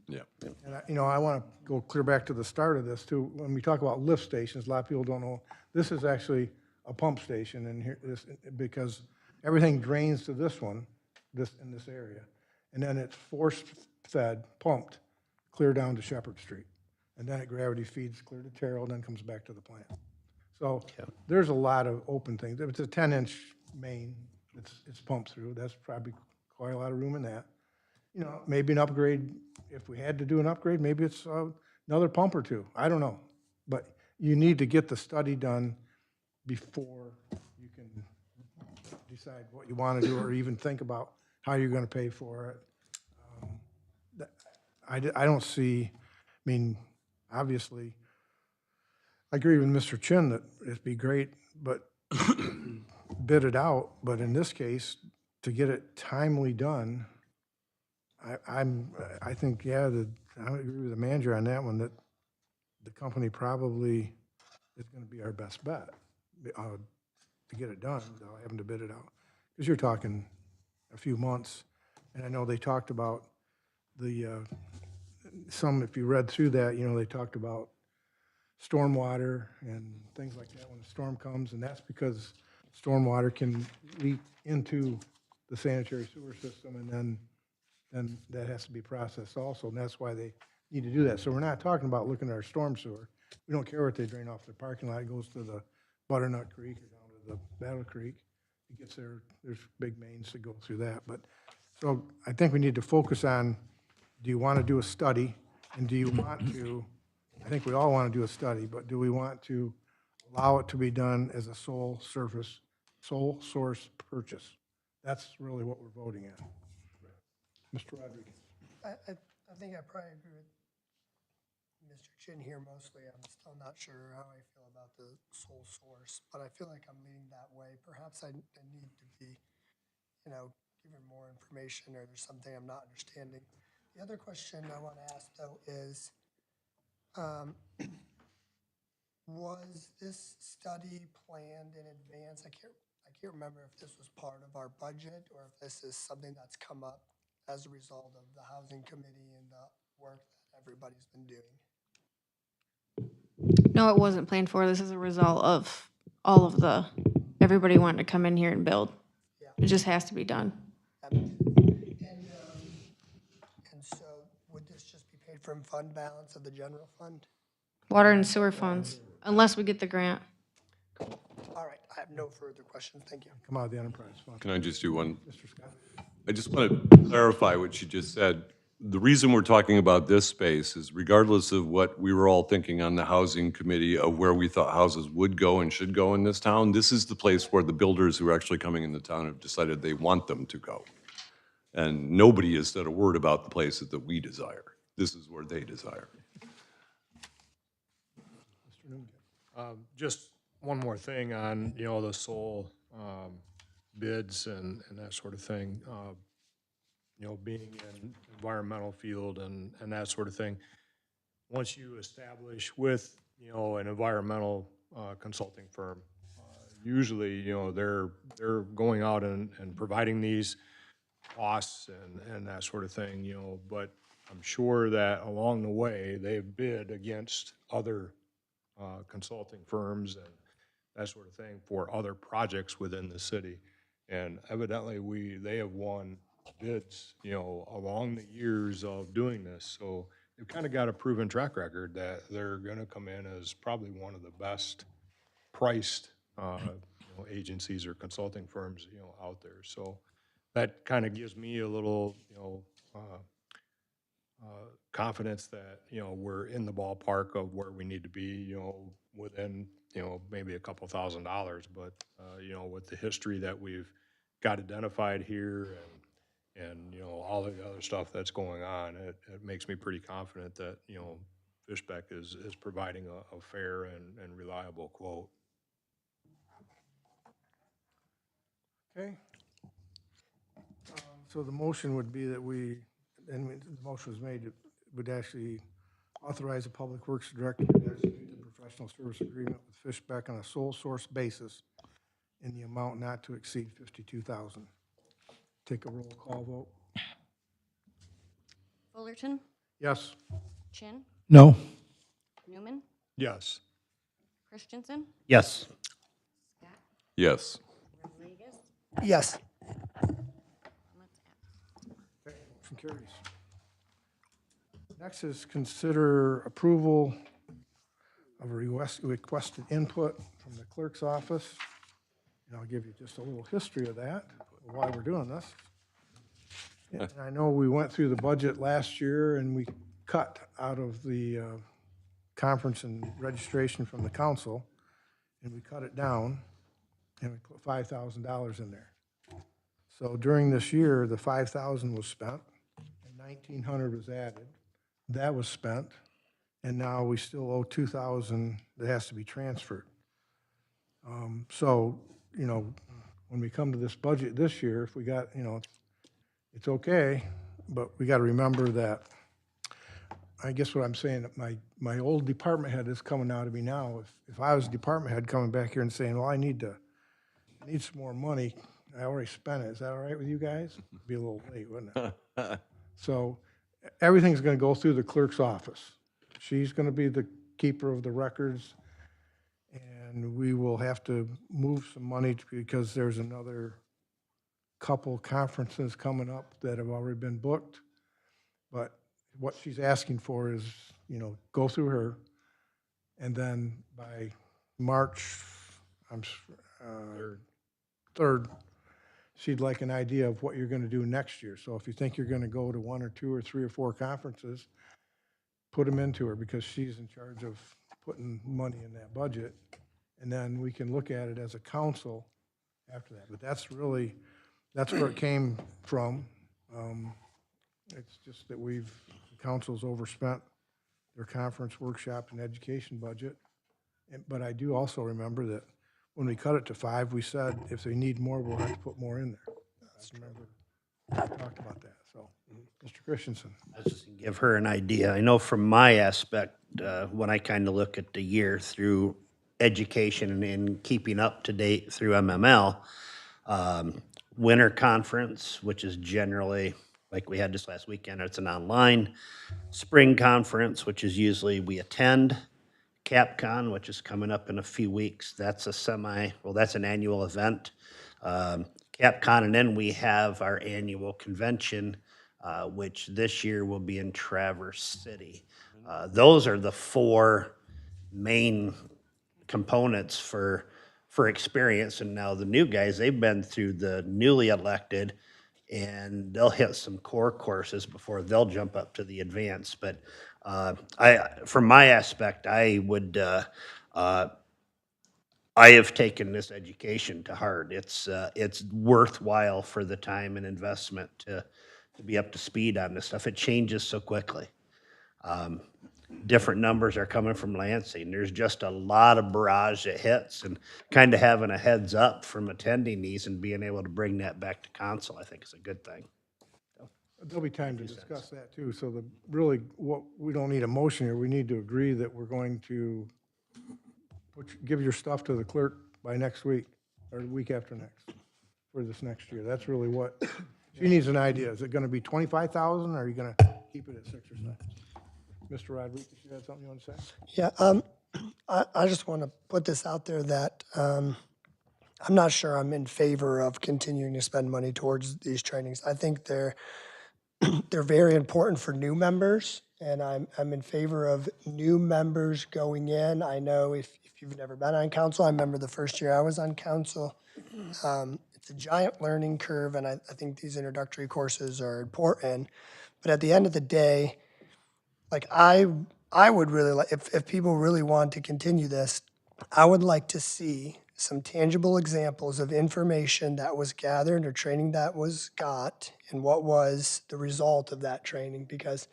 [SPEAKER 8] Yeah.
[SPEAKER 1] And, I want to go clear back to the start of this too. When we talk about lift stations, a lot of people don't know, this is actually a pump station in here, because everything drains to this one, in this area. And then it's force-fed, pumped, clear down to Shepherd Street. And then it gravity feeds clear to Terrell, and then comes back to the plant. So there's a lot of open things. If it's a 10-inch main, it's pumped through. That's probably quite a lot of room in that. Maybe an upgrade, if we had to do an upgrade, maybe it's another pump or two, I don't know. But you need to get the study done before you can decide what you want to do or even think about how you're going to pay for it. I don't see, I mean, obviously, I agree with Mr. Chin that it'd be great, but bid it out, but in this case, to get it timely done, I think, yeah, I would agree with the manager on that one, that the company probably is gonna be our best bet to get it done, without having to bid it out. Because you're talking a few months, and I know they talked about if you read through that, they talked about stormwater and things like that when a storm comes, and that's because stormwater can leak into the sanitary sewer system, and then that has to be processed also, and that's why they need to do that. So we're not talking about looking at our storm sewer. We don't care what they drain off the parking lot. It goes to the Butternut Creek or down to the Battle Creek. It gets there, there's big mains that go through that. But, so I think we need to focus on, do you want to do a study? And do you want to, I think we all want to do a study, but do we want to allow it to be done as a sole source purchase? That's really what we're voting on. Mr. Rodriguez.
[SPEAKER 10] I think I probably agree with Mr. Chin here mostly. I'm still not sure how I feel about the sole source, but I feel like I'm leaning that way. Perhaps I need to be, given more information, or there's something I'm not understanding. The other question I want to ask, though, is was this study planned in advance? I can't remember if this was part of our budget or if this is something that's come up as a result of the housing committee and the work that everybody's been doing.
[SPEAKER 11] No, it wasn't planned for. This is a result of all of everybody wanting to come in here and build. It just has to be done.
[SPEAKER 10] And so would this just be paid from fund balance of the general fund?
[SPEAKER 11] Water and sewer funds, unless we get the grant.
[SPEAKER 10] All right, I have no further questions. Thank you.
[SPEAKER 1] Come out of the enterprise fund.
[SPEAKER 8] Can I just do one?
[SPEAKER 1] Mr. Scott?
[SPEAKER 8] I just want to clarify what you just said. The reason we're talking about this space is regardless of what we were all thinking on the housing committee of where we thought houses would go and should go in this town, this is the place where the builders who are actually coming in the town have decided they want them to go. And nobody has said a word about the places that we desire. This is where they desire.
[SPEAKER 7] Just one more thing on, the sole bids and that sort of thing. Being in environmental field and that sort of thing. Once you establish with, an environmental consulting firm, usually, they're going out and providing these costs and that sort of thing, but I'm sure that along the way, they've bid against other consulting firms and that sort of thing for other projects within the city. And evidently, they have won bids, along the years of doing this. So they've kind of got a proven track record that they're going to come in as probably one of the best priced, agencies or consulting firms, out there. So that kind of gives me a little, confidence that, we're in the ballpark of where we need to be, within, maybe a couple $1,000s, but, with the history that we've got identified here and all the other stuff that's going on, it makes me pretty confident that, Fishbeck is providing a fair and reliable quote.
[SPEAKER 1] Okay. So the motion would be that and the motion was made, it would actually authorize the Public Works Director to execute the professional service agreement with Fishbeck on a sole source basis in the amount not to exceed $52,000. Take a roll call vote.
[SPEAKER 2] Fullerton,
[SPEAKER 1] Yes.
[SPEAKER 2] Chin,
[SPEAKER 6] No.
[SPEAKER 2] Newman,
[SPEAKER 7] Yes.
[SPEAKER 2] Christensen,
[SPEAKER 3] Yes.
[SPEAKER 8] Yes.
[SPEAKER 2] Rodriguez.
[SPEAKER 10] Yes.
[SPEAKER 1] Okay, motion carries. Next is consider approval of a requested input from the clerk's office. And I'll give you just a little history of that, why we're doing this. And I know we went through the budget last year and we cut out of the conference and registration from the council, and we cut it down, and we put $5,000 in there. So during this year, the 5,000 was spent, and 1,900 was added. That was spent, and now we still owe 2,000 that has to be transferred. So, you know, when we come to this budget this year, if we got, you know, it's okay, but we got to remember that, I guess what I'm saying, my old department head is coming out to me now. If I was a department head coming back here and saying, well, I need some more money, I already spent it. Is that all right with you guys? It'd be a little late, wouldn't it? So everything's going to go through the clerk's office. She's going to be the keeper of the records, and we will have to move some money because there's another couple conferences coming up that have already been booked. But what she's asking for is, you know, go through her, and then by March, 3rd, she'd like an idea of what you're going to do next year. So if you think you're going to go to 1 or 2 or 3 or 4 conferences, put them into her, because she's in charge of putting money in that budget. And then we can look at it as a council after that. But that's where it came from. It's just that the council's overspent their conference, workshop, and education budget. But I do also remember that when we cut it to 5, we said if they need more, we'll have to put more in there. I remember we talked about that, so. Mr. Christensen.
[SPEAKER 3] I was just gonna give her an idea. I know from my aspect, when I kind of look at the year through education and keeping up to date through MML, winter conference, which is generally, like we had this last weekend, it's an online. Spring conference, which is usually we attend. CapCon, which is coming up in a few weeks, that's that's an annual event. CapCon, and then we have our annual convention, which this year will be in Traverse City. Those are the 4 main components for experience. And now the new guys, they've been through the newly elected, and they'll hit some core courses before they'll jump up to the advanced. But from my aspect, I have taken this education to heart. It's worthwhile for the time and investment to be up to speed on this stuff. It changes so quickly. Different numbers are coming from Lansing. There's just a lot of barrage that hits, and kind of having a heads up from attending these and being able to bring that back to council, I think is a good thing.
[SPEAKER 1] There'll be time to discuss that too. So we don't need a motion here. We need to agree that we're going to give your stuff to the clerk by next week or the week after next for this next year. That's really what, she needs an idea. Is it going to be 25,000 or are you going to keep it at 6 or 7? Mr. Rodriguez, you had something you want to say?
[SPEAKER 10] Yeah, I just want to put this out there that I'm not sure I'm in favor of continuing to spend money towards these trainings. I think they're very important for new members, and I'm in favor of new members going in. I know if you've never been on council, I remember the first year I was on council. It's a giant learning curve, and I think these introductory courses are important. But at the end of the day, like I would really like, if people really want to continue this, I would like to see some tangible examples of information that was gathered or training that was got and what was the result of that training, because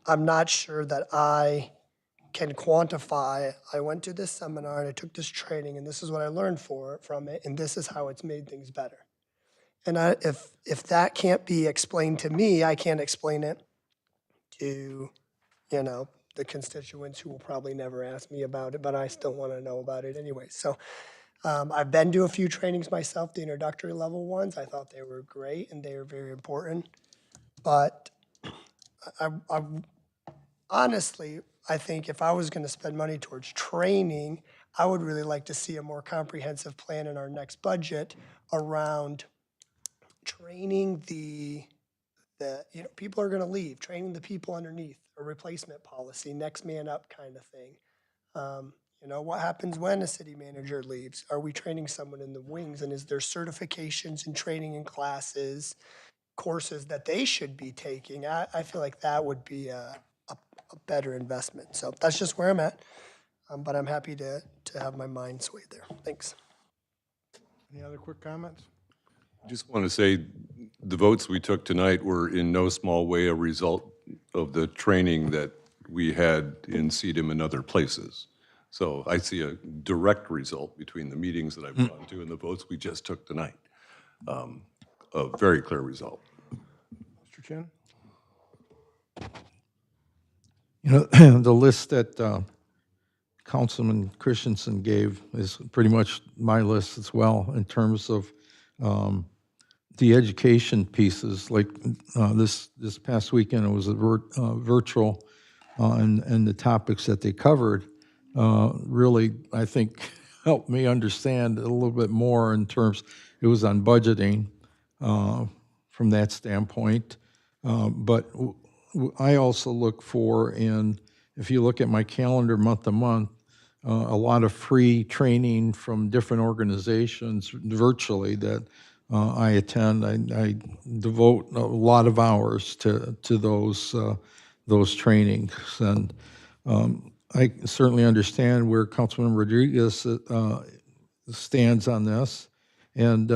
[SPEAKER 10] I'm not sure that I can quantify, I went to this seminar and I took this training and this is what I learned from it and this is how it's made things better. And if that can't be explained to me, I can't explain it to, the constituents who will probably never ask me about it, but I still want to know about it anyway. So I've been to a few trainings myself, the introductory level ones. I thought they were great and they were very important. But honestly, I think if I was going to spend money towards training, I would really like to see a more comprehensive plan in our next budget around training people are going to leave, training the people underneath, a replacement policy, next man up kind of thing. What happens when a city manager leaves? Are we training someone in the wings? And is there certifications and training and classes, courses that they should be taking? I feel like that would be a a better investment. So that's just where I'm at. But I'm happy to have my mind swayed there. Thanks.
[SPEAKER 1] Any other quick comments?
[SPEAKER 8] Just want to say, the votes we took tonight were in no small way a result of the training that we had in CEDM and other places. So I see a direct result between the meetings that I've gone to and the votes we just took tonight. A very clear result.
[SPEAKER 1] Mr. Chin?
[SPEAKER 6] You know, the list that Councilman Christensen gave is pretty much my list as well in terms of the education pieces. Like this past weekend, it was a virtual, and the topics that they covered really, I think, helped me understand a little bit more in terms, it was on budgeting from that standpoint. But I also look for, if you look at my calendar month to month, a lot of free training from different organizations virtually that I attend. I devote a lot of hours to those trainings, and I certainly understand where Councilman Rodriguez stands on this, and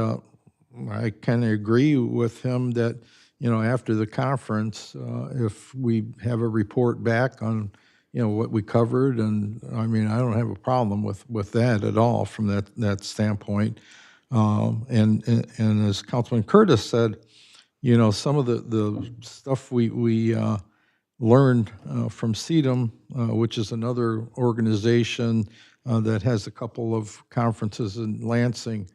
[SPEAKER 6] I kind of agree with him that, you know, after the conference, if we have a report back on, you know, what we covered, and I mean, I don't have a problem with that at all from that standpoint. And as Councilman Curtis said, you know, some of the stuff we learned from CEDM, which is another organization that has a couple of conferences in Lansing,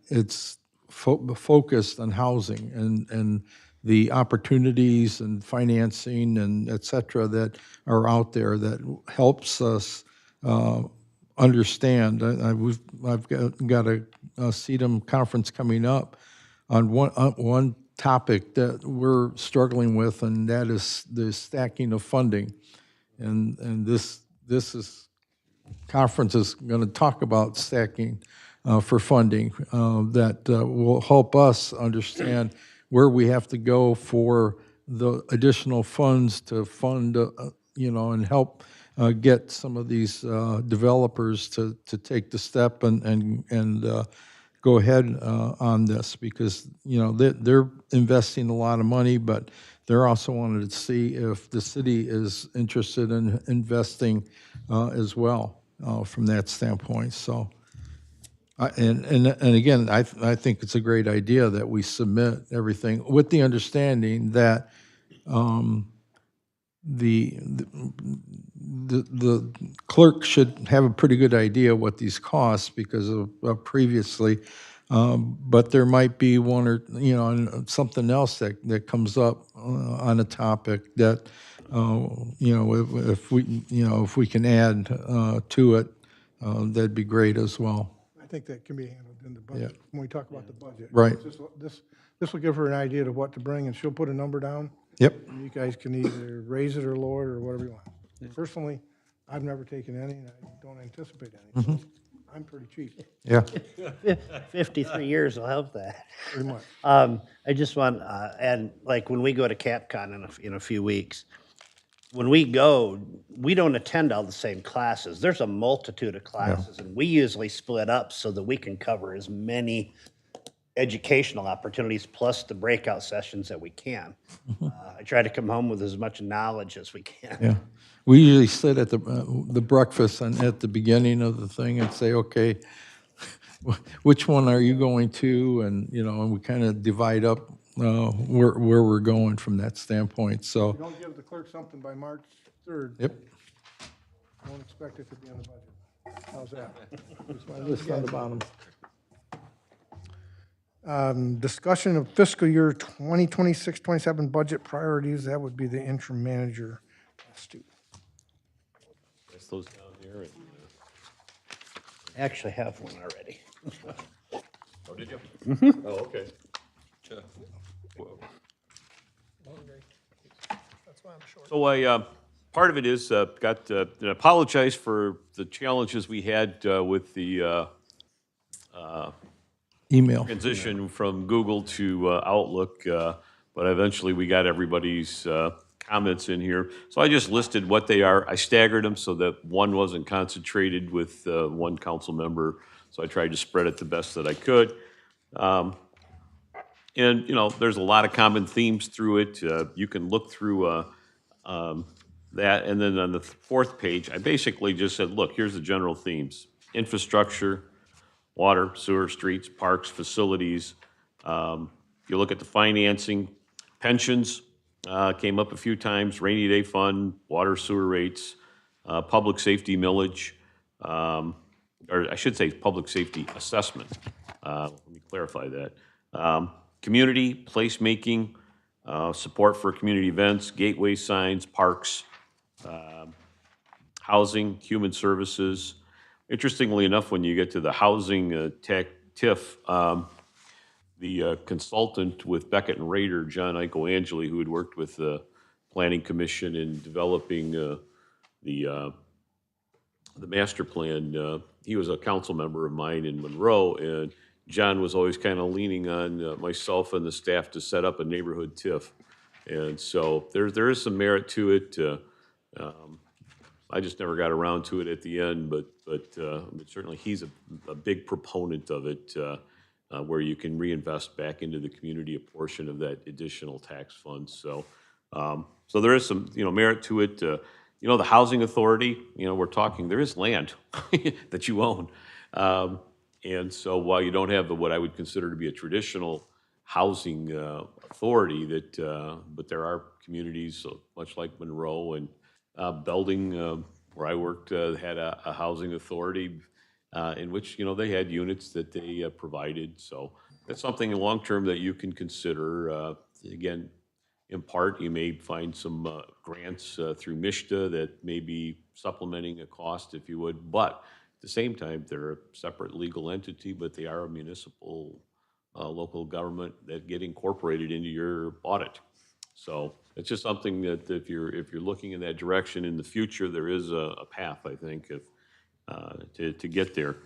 [SPEAKER 6] it's focused on housing and the opportunities and financing and et cetera that are out there that helps us understand. I've got a CEDM conference coming up on one topic that we're struggling with, and that is the stacking of funding. And this conference is going to talk about stacking for funding that will help us understand where we have to go for the additional funds to fund, you know, and help get some of these developers to take the step and go ahead on this, because, you know, they're investing a lot of money, but they're also wanting to see if the city is interested in investing as well from that standpoint. So, and again, I think it's a great idea that we submit everything with the understanding that the clerk should have a pretty good idea what these cost because of previously, but there might be one or, you know, something else that comes up on a topic that, you know, if we can add to it, that'd be great as well.
[SPEAKER 1] I think that can be handled in the budget, when we talk about the budget.
[SPEAKER 6] Right.
[SPEAKER 1] This will give her an idea of what to bring, and she'll put a number down.
[SPEAKER 6] Yep.
[SPEAKER 1] And you guys can either raise it or lower it or whatever you want. Personally, I've never taken any, and I don't anticipate any. So I'm pretty cheap,
[SPEAKER 6] Yeah.
[SPEAKER 3] 53 years will help that.
[SPEAKER 1] pretty much.
[SPEAKER 3] I just want, and like when we go to CapCon in a few weeks, when we go, we don't attend all the same classes. There's a multitude of classes, and we usually split up so that we can cover as many educational opportunities plus the breakout sessions that we can. I try to come home with as much knowledge as we can.
[SPEAKER 6] Yeah. We usually sit at the breakfast and at the beginning of the thing and say, okay, which one are you going to? And, you know, and we kind of divide up where we're going from that standpoint. So,
[SPEAKER 1] If you don't give the clerk something by March 3rd,
[SPEAKER 6] yep.
[SPEAKER 1] don't expect it to be on the budget. How's that?
[SPEAKER 6] It's my list on the bottom.
[SPEAKER 1] Discussion of fiscal year 2026-27 budget priorities, that would be the interim manager. Stu.
[SPEAKER 9] Pass those down here. And,
[SPEAKER 3] I actually have one already.
[SPEAKER 9] oh, did you? Oh, okay. So I, part of it is, and apologize for the challenges we had with the
[SPEAKER 6] Email.
[SPEAKER 9] transition from Google to Outlook, but eventually we got everybody's comments in here. So I just listed what they are. I staggered them so that one wasn't concentrated with one council member. So I tried to spread it the best that I could. And, you know, there's a lot of common themes through it. You can look through that. And then on the fourth page, I basically just said, look, here's the general themes. Infrastructure, water, sewer, streets, parks, facilities. If you look at the financing, pensions came up a few times, rainy day fund, water sewer rates, public safety millage, or I should say public safety assessment. Let me clarify that. Community, placemaking, support for community events, gateway signs, parks, housing, human services. Interestingly enough, when you get to the housing tech TIF, the consultant with Beckett and Rader, John Ico-Angeli, who had worked with the Planning Commission in developing the master plan, he was a council member of mine in Monroe, and John was always kind of leaning on myself and the staff to set up a neighborhood TIF. And so there is some merit to it. I just never got around to it at the end, but certainly he's a big proponent of it, where you can reinvest back into the community a portion of that additional tax fund. So so there is some, you know, merit to it. You know, the housing authority, you know, we're talking, there is land that you own. And so while you don't have what I would consider to be a traditional housing authority, but there are communities, much like Monroe and Belding, where I worked, had a housing authority in which, you know, they had units that they provided. So that's something long-term that you can consider. Again, in part, you may find some grants through MISHDA that may be supplementing a cost, if you would. But at the same time, they're a separate legal entity, but they are a municipal local government that get incorporated into your audit. So it's just something that if you're looking in that direction in the future, there is a path, I think, to get there.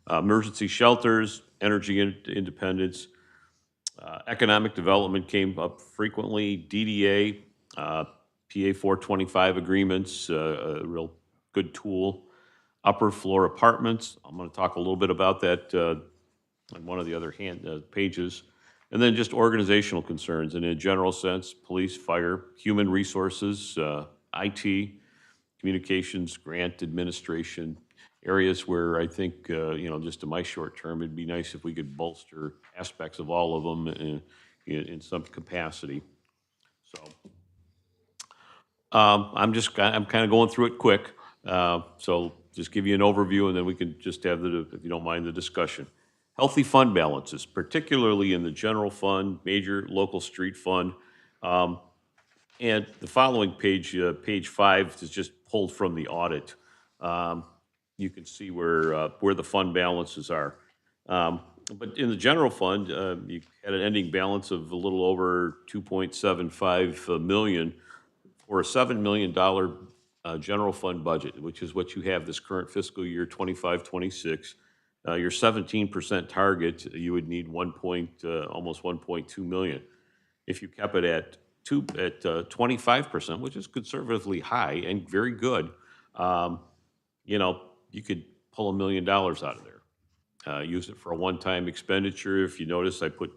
[SPEAKER 9] Emergency shelters, energy independence, economic development came up frequently. DDA, PA 425 agreements, a real good tool. Upper floor apartments, I'm going to talk a little bit about that on one of the other pages. And then just organizational concerns, and in a general sense, police, fire, human resources, IT, communications, grant administration, areas where I think, you know, just in my short term, it'd be nice if we could bolster aspects of all of them in some capacity. So I'm kind of going through it quick. So just give you an overview, and then we can just have if you don't mind, the discussion. Healthy fund balances, particularly in the general fund, major local street fund. And the following page, page 5, is just pulled from the audit. You can see where the fund balances are. But in the general fund, you had an ending balance of a little over $2.75 million for a $7 million general fund budget, which is what you have this current fiscal year, 25-26. Your 17% target, you would need almost 1.2 million. If you kept it at 25%, which is conservatively high and very good, you know, you could pull $1 million out of there. Use it for a one-time expenditure. If you notice, I put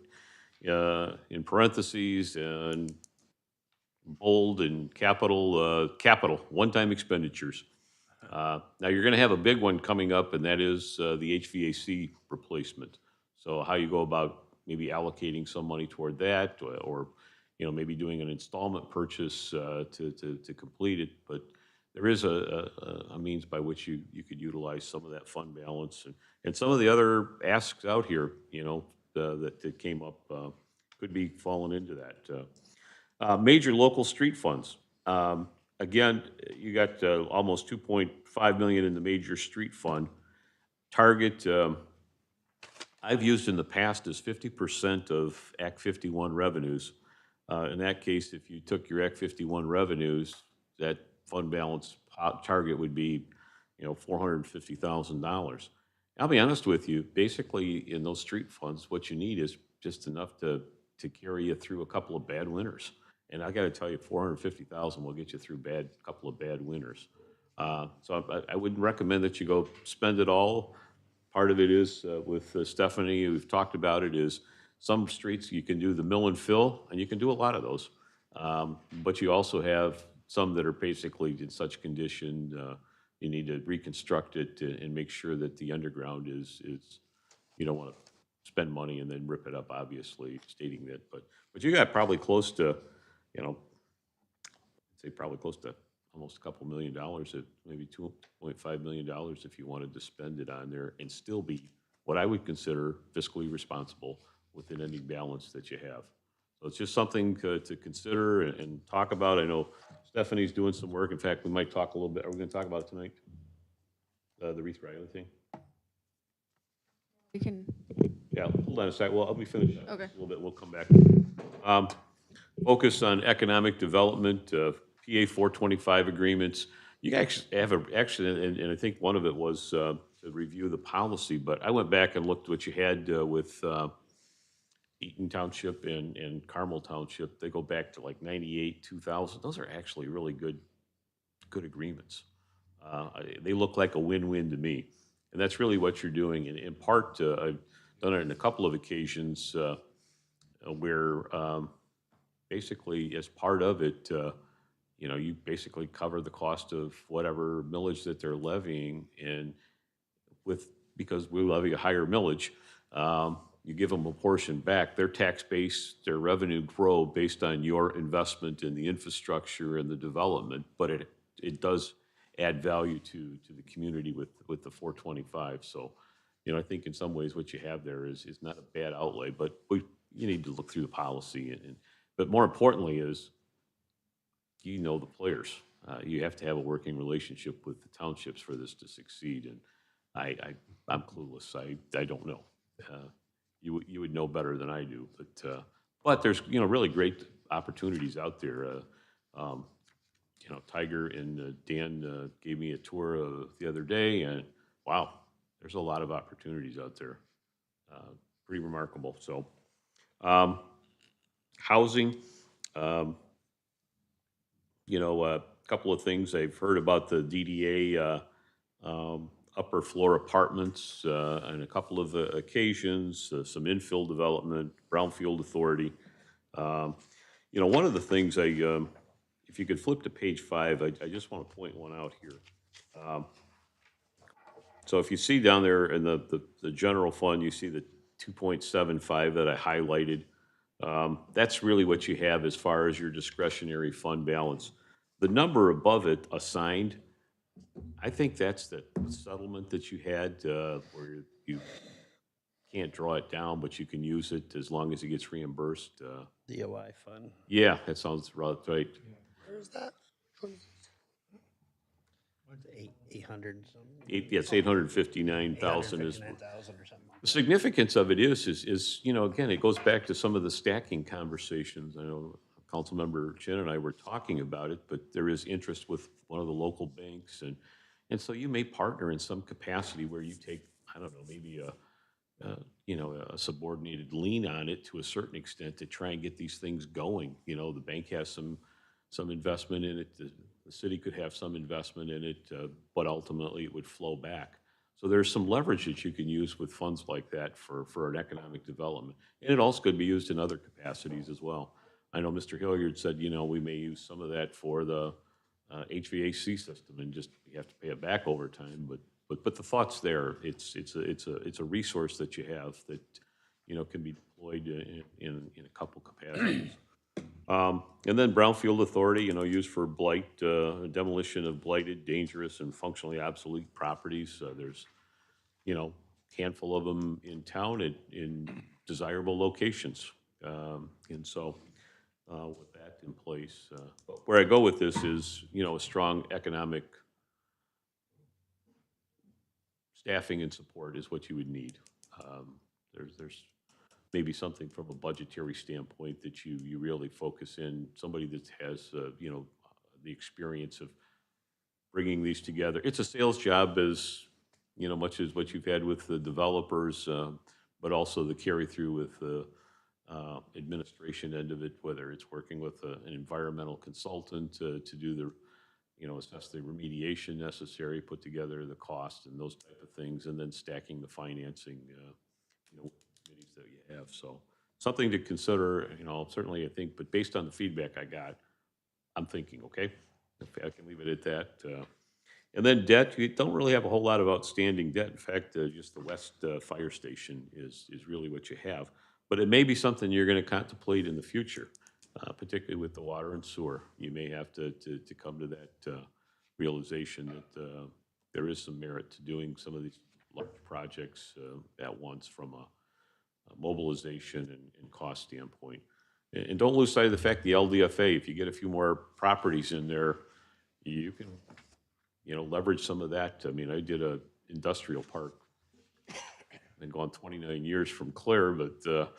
[SPEAKER 9] in parentheses and bold and capital, one-time expenditures. Now, you're going to have a big one coming up, and that is the HVAC replacement. So how you go about maybe allocating some money toward that, or you know, maybe doing an installment purchase to complete it. But there is a means by which you could utilize some of that fund balance. And some of the other asks out here, you know, that came up could be falling into that. Major local street funds. Again, you got almost 2.5 million in the major street fund. Target, I've used in the past as 50% of Act 51 revenues. In that case, if you took your Act 51 revenues, that fund balance target would be, you know, $450,000. I'll be honest with you, basically in those street funds, what you need is just enough to carry you through a couple of bad winters. And I gotta tell you, 450,000 will get you through a couple of bad winters. So I wouldn't recommend that you go spend it all. Part of it is, with Stephanie, we've talked about it, is some streets you can do the mill and fill, and you can do a lot of those. But you also have some that are basically in such condition, you need to reconstruct it and make sure that the underground is, you don't want to spend money and then rip it up, obviously, stating that. But you got probably close to, you know, I'd say probably close to almost a couple $1 million, at maybe $2.5 million if you wanted to spend it on there and still be what I would consider fiscally responsible within any balance that you have. So it's just something to consider and talk about. I know Stephanie's doing some work. In fact, we might talk a little bit. Are we going to talk about it tonight? The Wreath Riley thing?
[SPEAKER 11] We can,
[SPEAKER 9] Yeah, hold on a sec. Well, I'll be finished
[SPEAKER 11] Okay.
[SPEAKER 9] a little bit. We'll come back. Focus on economic development, PA 425 agreements. You actually have and I think one of it was to review the policy, but I went back and looked what you had with Eaton Township and Carmel Township. They go back to like 98, 2000. Those are actually really good agreements. They look like a win-win to me. And that's really what you're doing. And in part, I've done it on a couple of occasions where basically as part of it, you know, you basically cover the cost of whatever millage that they're levying, and because we levy a higher millage, you give them a portion back. Their tax base, their revenue grow based on your investment in the infrastructure and the development, but it does add value to the community with the 425. So, you know, I think in some ways what you have there is not a bad outlay, but you need to look through the policy. But more importantly is, you know, the players. You have to have a working relationship with the townships for this to succeed. And I'm clueless. I don't know. You would know better than I do. But there's, you know, really great opportunities out there. You know, Tiger and Dan gave me a tour the other day, and wow, there's a lot of opportunities out there. Pretty remarkable. So, housing, you know, a couple of things I've heard about the DDA upper floor apartments on a couple of occasions, some infill development, Brownfield Authority. You know, one of the things if you could flip to page 5, I just want to point one out here. So if you see down there in the general fund, you see the 2.75 that I highlighted. That's really what you have as far as your discretionary fund balance. The number above it assigned, I think that's the settlement that you had where you can't draw it down, but you can use it as long as it gets reimbursed.
[SPEAKER 3] DOI fund.
[SPEAKER 9] Yeah, that sounds right.
[SPEAKER 10] Where's that?
[SPEAKER 3] 800 something.
[SPEAKER 9] It's 859,000 is.
[SPEAKER 3] 859,000 or something.
[SPEAKER 9] The significance of it is, you know, again, it goes back to some of the stacking conversations. I know Councilmember Chin and I were talking about it, but there is interest with one of the local banks. And so you may partner in some capacity where you take, I don't know, maybe you know, a subordinated lien on it to a certain extent to try and get these things going. You know, the bank has some investment in it. The city could have some investment in it, but ultimately it would flow back. So there's some leverage that you can use with funds like that for an economic development. And it also could be used in other capacities as well. I know Mr. Hilliard said, you know, we may use some of that for the HVAC system and just we have to pay it back over time. But the thought's there. It's a resource that you have that, you know, can be deployed in a couple capacities. And then Brownfield Authority, you know, used for blight, demolition of blighted, dangerous, and functionally obsolete properties. There's, you know, a handful of them in town in desirable locations. And so with that in place, but where I go with this is, you know, a strong economic staffing and support is what you would need. There's maybe something from a budgetary standpoint that you really focus in, somebody that has, you know, the experience of bringing these together. It's a sales job as, you know, much as what you've had with the developers, but also the carry through with the administration end of it, whether it's working with an environmental consultant to do the, assess the remediation necessary, put together the cost and those type of things, and then stacking the financing, committees that you have. So something to consider, certainly I think, but based on the feedback I got, I'm thinking, okay, if I can leave it at that. And then debt, you don't really have a whole lot of outstanding debt. In fact, just the West Fire Station is really what you have. But it may be something you're going to contemplate in the future, particularly with the water and sewer. You may have to come to that realization that there is some merit to doing some of these large projects at once from a mobilization and cost standpoint. And don't lose sight of the fact the LDFA, if you get a few more properties in there, you can, leverage some of that. I mean, I did a industrial park, been gone 29 years from Claire, but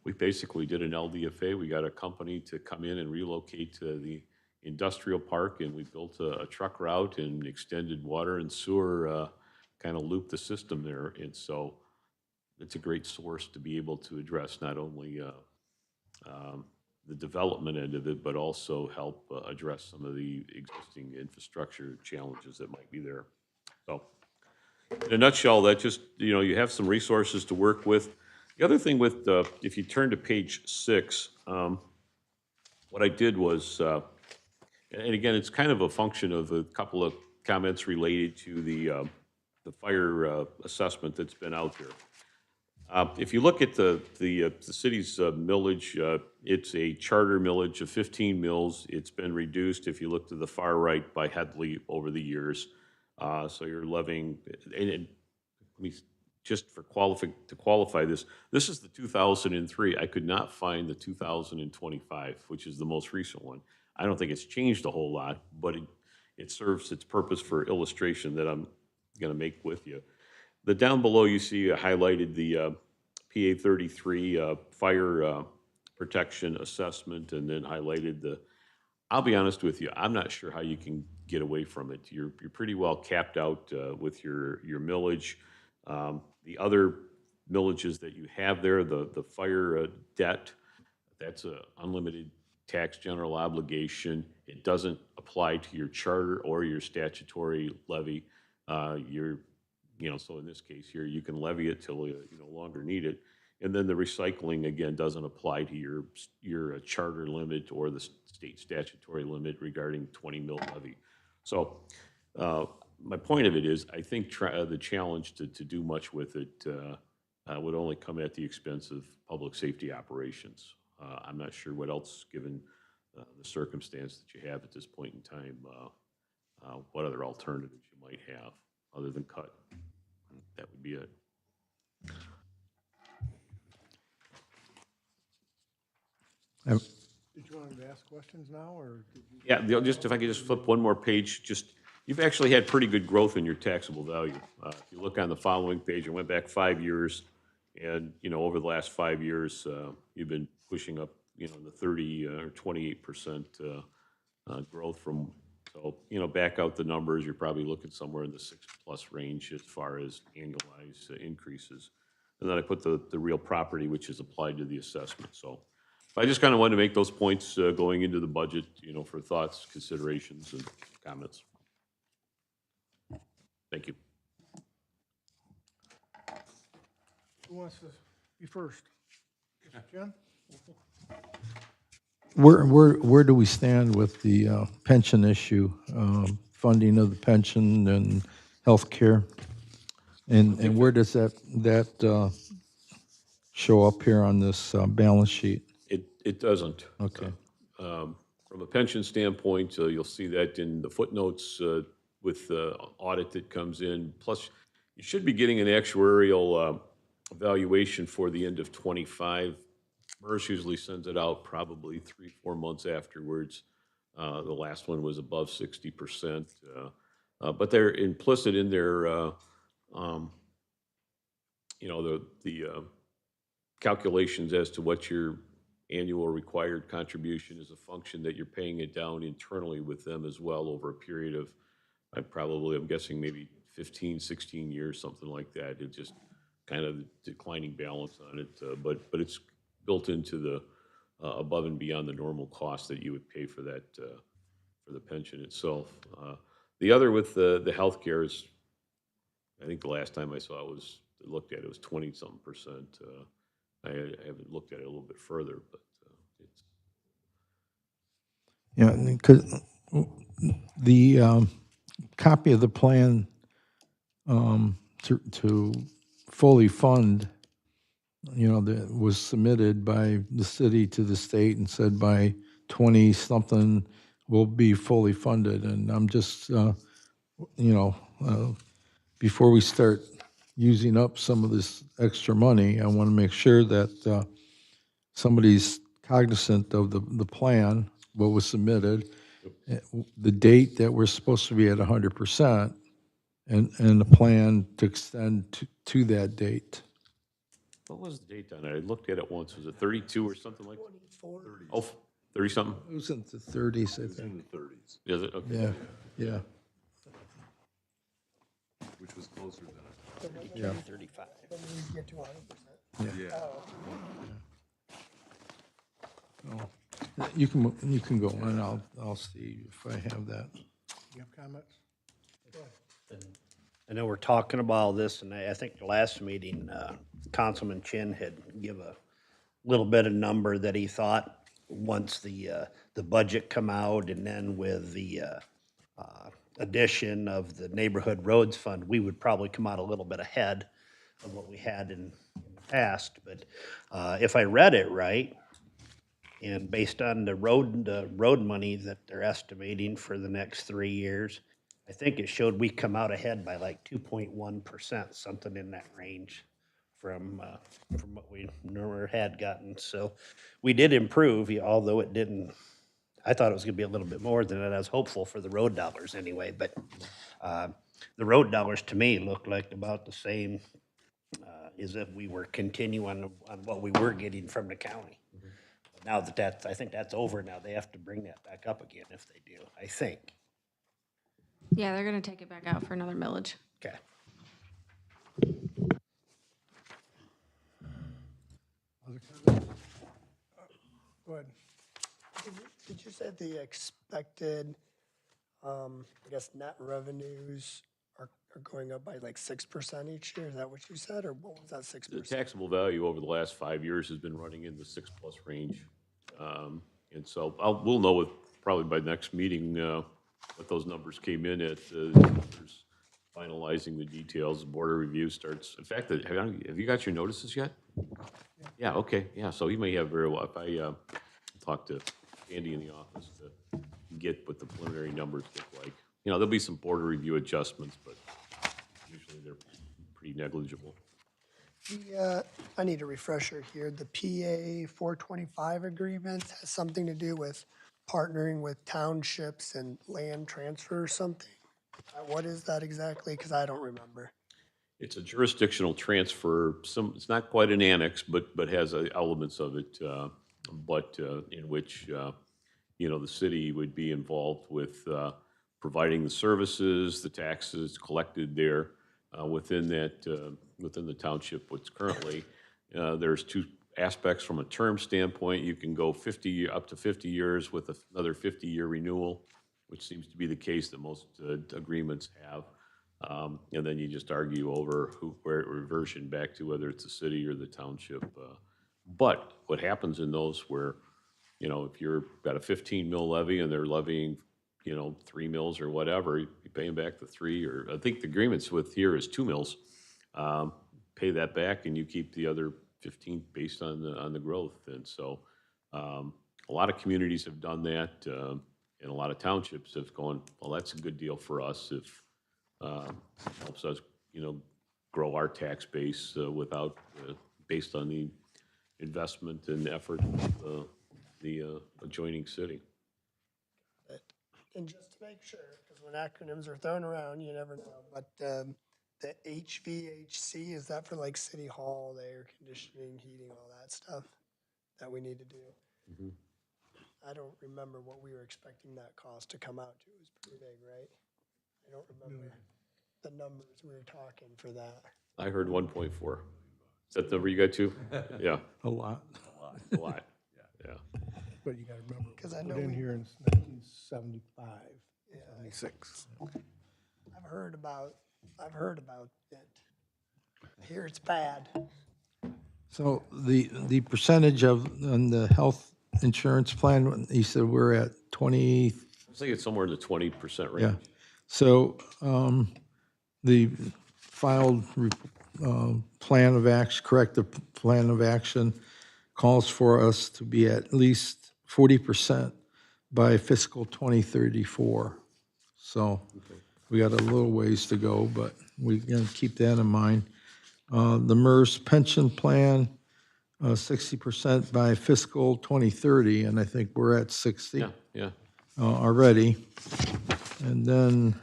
[SPEAKER 9] we basically did an LDFA. We got a company to come in and relocate to the industrial park, and we built a truck route and extended water and sewer, kind of looped the system there. And so it's a great source to be able to address not only the development end of it, but also help address some of the existing infrastructure challenges that might be there. So in a nutshell, that just, you have some resources to work with. The other thing with, if you turn to page 6, what I did was, and again, it's kind of a function of a couple of comments related to the fire assessment that's been out there. If you look at the city's millage, it's a charter millage of 15 mills. It's been reduced, if you look to the far right, by Headley over the years. So you're levying, and let me, just for to qualify this is the 2003. I could not find the 2025, which is the most recent one. I don't think it's changed a whole lot, but it serves its purpose for illustration that I'm going to make with you. The down below, you see highlighted the PA 33 fire protection assessment, and then highlighted I'll be honest with you, I'm not sure how you can get away from it. You're pretty well capped out with your millage. The other millages that you have there, the fire debt, that's an unlimited tax general obligation. It doesn't apply to your charter or your statutory levy. So in this case here, you can levy it till you no longer need it. And then the recycling, again, doesn't apply to your charter limit or the state statutory limit regarding 20 mil levy. So my point of it is, I think the challenge to do much with it would only come at the expense of public safety operations. I'm not sure what else, given the circumstance that you have at this point in time, what other alternatives you might have other than cut. That would be it.
[SPEAKER 1] Did you want to ask questions now, or?
[SPEAKER 9] Yeah, just if I could just flip one more page, you've actually had pretty good growth in your taxable value. If you look on the following page, I went back 5 years, and, over the last 5 years, you've been pushing up, the 30 or 28% growth from, so, back out the numbers, you're probably looking somewhere in the 6+ range as far as annualized increases. And then I put the real property, which is applied to the assessment. So I just kind of wanted to make those points going into the budget, for thoughts, considerations, and comments. Thank you.
[SPEAKER 1] Who wants to be first? Jen?
[SPEAKER 6] Where do we stand with the pension issue, funding of the pension and health care? And where does that show up here on this balance sheet?
[SPEAKER 9] It doesn't.
[SPEAKER 6] Okay.
[SPEAKER 9] From a pension standpoint, you'll see that in the footnotes with the audit that comes in. Plus, you should be getting an actuarial evaluation for the end of '25. MERS usually sends it out probably 3-4 months afterwards. The last one was above 60%. But they're implicit in their, the calculations as to what your annual required contribution is a function that you're paying it down internally with them as well over a period of, I'm guessing maybe 15, 16 years, something like that. It's just kind of declining balance on it. But it's built into the, above and beyond the normal cost that you would pay for that, for the pension itself. The other with the healthcare is, I think the last time I saw it was, looked at it was 20-something%. I haven't looked at it a little bit further, but it's.
[SPEAKER 6] Yeah, because the copy of the plan to fully fund, that was submitted by the city to the state and said by 20-something will be fully funded. And I'm just, before we start using up some of this extra money, I want to make sure that somebody's cognizant of the plan, what was submitted, the date that we're supposed to be at 100%, and the plan to extend to that date.
[SPEAKER 9] What was the date on it? I looked at it once. Was it 32 or something like?
[SPEAKER 10] 24.
[SPEAKER 9] Oh, 30-something?
[SPEAKER 6] It was in the 30s, I think.
[SPEAKER 8] In the 30s,
[SPEAKER 9] Is it? Okay.
[SPEAKER 6] Yeah, yeah.
[SPEAKER 8] which was closer than
[SPEAKER 6] Yeah.
[SPEAKER 3] 35.
[SPEAKER 10] When we get to 100%.
[SPEAKER 8] Yeah.
[SPEAKER 6] Oh. You can go on, I'll see if I have that.
[SPEAKER 1] You have comments?
[SPEAKER 3] I know we're talking about this, and I think the last meeting, Councilman Chin had give a little bit of number that he thought once the budget come out, and then with the addition of the neighborhood roads fund, we would probably come out a little bit ahead of what we had in the past. But if I read it right, and based on the road money that they're estimating for the next 3 years, I think it showed we come out ahead by like 2.1%, something in that range from what we never had gotten. So we did improve, although it didn't, I thought it was gonna be a little bit more than that. I was hopeful for the road dollars anyway, but the road dollars to me looked like about the same as if we were continuing on what we were getting from the county. Now that I think that's over now, they have to bring that back up again if they do, I think.
[SPEAKER 11] Yeah, they're gonna take it back out for another millage.
[SPEAKER 3] Okay.
[SPEAKER 1] Go ahead.
[SPEAKER 10] Did you say the expected, I guess, net revenues are going up by like 6% each year? Is that what you said, or what was that
[SPEAKER 9] The
[SPEAKER 10] 6%?
[SPEAKER 9] taxable value over the last 5 years has been running in the 6+ range. And so we'll know probably by next meeting what those numbers came in at. There's finalizing the details, the border review starts. In fact, have you got your notices yet? Yeah, okay, yeah, so you may have very well, if I talk to Andy in the office to get what the preliminary numbers look like. There'll be some border review adjustments, but usually they're pretty negligible.
[SPEAKER 10] I need a refresher here. The PA 425 agreement has something to do with partnering with townships and land transfer or something. What is that exactly? Because I don't remember.
[SPEAKER 9] It's a jurisdictional transfer. It's not quite an annex, but has elements of it. But in which the city would be involved with providing the services, the taxes collected there within the township. What's currently there's two aspects from a term standpoint. You can go up to 50 years with another 50-year renewal, which seems to be the case that most agreements have. And then you just argue over where reversion back to whether it's the city or the township. But what happens in those where, if you've got a 15 mil levy and they're levying, 3 mils or whatever, you pay them back the 3, or I think the agreements with here is 2 mils. Pay that back and you keep the other 15 based on the growth. And so a lot of communities have done that, and a lot of townships have gone, well, that's a good deal for us if helps us, grow our tax base without based on the investment and effort of the adjoining city.
[SPEAKER 10] And just to make sure, because when acronyms are thrown around, you never know, but the HVAC, is that for like City Hall, the air conditioning, heating, all that stuff that we need to do?
[SPEAKER 9] Mm-hmm.
[SPEAKER 10] I don't remember what we were expecting that cost to come out to. It was pretty big, right? I don't remember the numbers we were talking for that.
[SPEAKER 9] I heard 1.4. Is that the number you got too? Yeah,
[SPEAKER 6] A lot.
[SPEAKER 9] a lot, yeah.
[SPEAKER 1] But you gotta remember, it
[SPEAKER 10] 'Cause
[SPEAKER 1] was
[SPEAKER 10] I
[SPEAKER 1] put
[SPEAKER 10] know
[SPEAKER 1] in
[SPEAKER 10] we-
[SPEAKER 1] here in 1975, 76.
[SPEAKER 10] I've heard about it. I hear it's bad.
[SPEAKER 6] So the percentage of, on the health insurance plan, you said we're at 20,
[SPEAKER 9] I think it's somewhere in the 20%
[SPEAKER 6] yeah.
[SPEAKER 9] range.
[SPEAKER 6] So the filed plan of action, corrective plan of action calls for us to be at least 40% by fiscal 2034. So we got a little ways to go, but we can keep that in mind. The MERS pension plan, 60% by fiscal 2030, and I think we're at 60
[SPEAKER 9] Yeah, yeah.
[SPEAKER 6] already. And then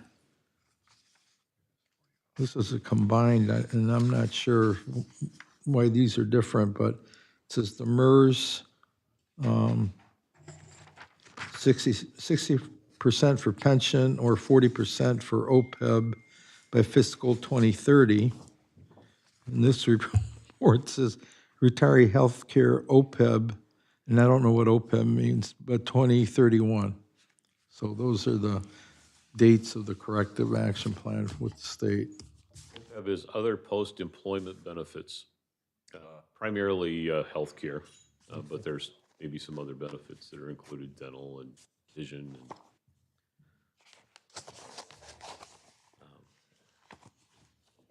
[SPEAKER 6] this is a combined, and I'm not sure why these are different, but it says the MERS, 60% for pension or 40% for OPEB by fiscal 2030. And this report says retiree healthcare OPEB, and I don't know what OPEB means, but 2031. So those are the dates of the corrective action plan with the state.
[SPEAKER 9] Have his other post-employment benefits, primarily healthcare, but there's maybe some other benefits that are included, dental and vision. And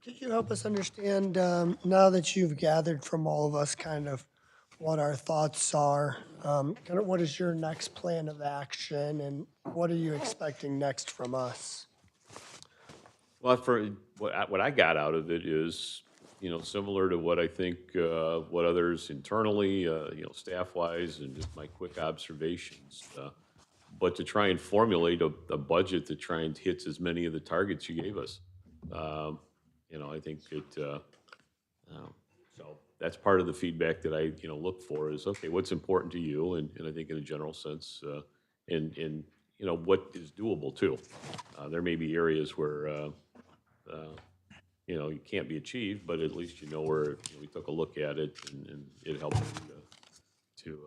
[SPEAKER 10] Could you help us understand, now that you've gathered from all of us kind of what our thoughts are, kind of what is your next plan of action and what are you expecting next from us?
[SPEAKER 9] Well, for what I got out of it is, similar to what I think, what others internally, staff-wise, and just my quick observations. But to try and formulate a budget that try and hits as many of the targets you gave us. I think so that's part of the feedback that I, look for is, okay, what's important to you? And I think in a general sense, and what is doable too. There may be areas where, you can't be achieved, but at least where we took a look at it and it helped to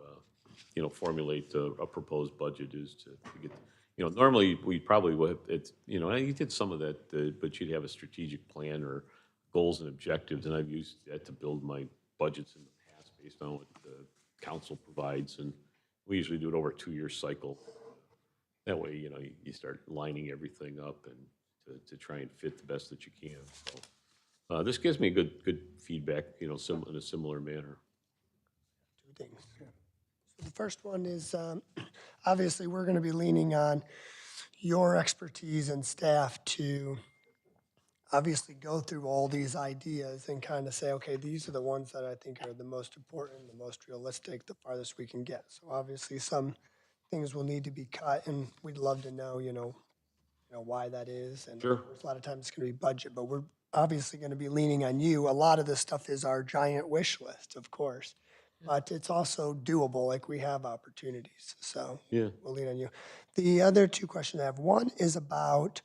[SPEAKER 9] formulate a proposed budget is to get, normally we probably would, you did some of that, but you'd have a strategic plan or goals and objectives, and I've used that to build my budgets in the past based on what the council provides, and we usually do it over a 2-year cycle. That way, you start lining everything up and to try and fit the best that you can. So this gives me good feedback, in a similar manner.
[SPEAKER 10] Two things. So the first one is, obviously, we're going to be leaning on your expertise and staff to obviously go through all these ideas and kind of say, okay, these are the ones that I think are the most important, the most realistic, the farthest we can get. So obviously, some things will need to be cut, and we'd love to know, why that is. And
[SPEAKER 9] Sure.
[SPEAKER 10] a lot of times it's going to be budget, but we're obviously going to be leaning on you. A lot of this stuff is our giant wish list, of course, but it's also doable, like we have opportunities. So
[SPEAKER 9] Yeah.
[SPEAKER 10] we'll lean on you. The other two questions I have, one is about,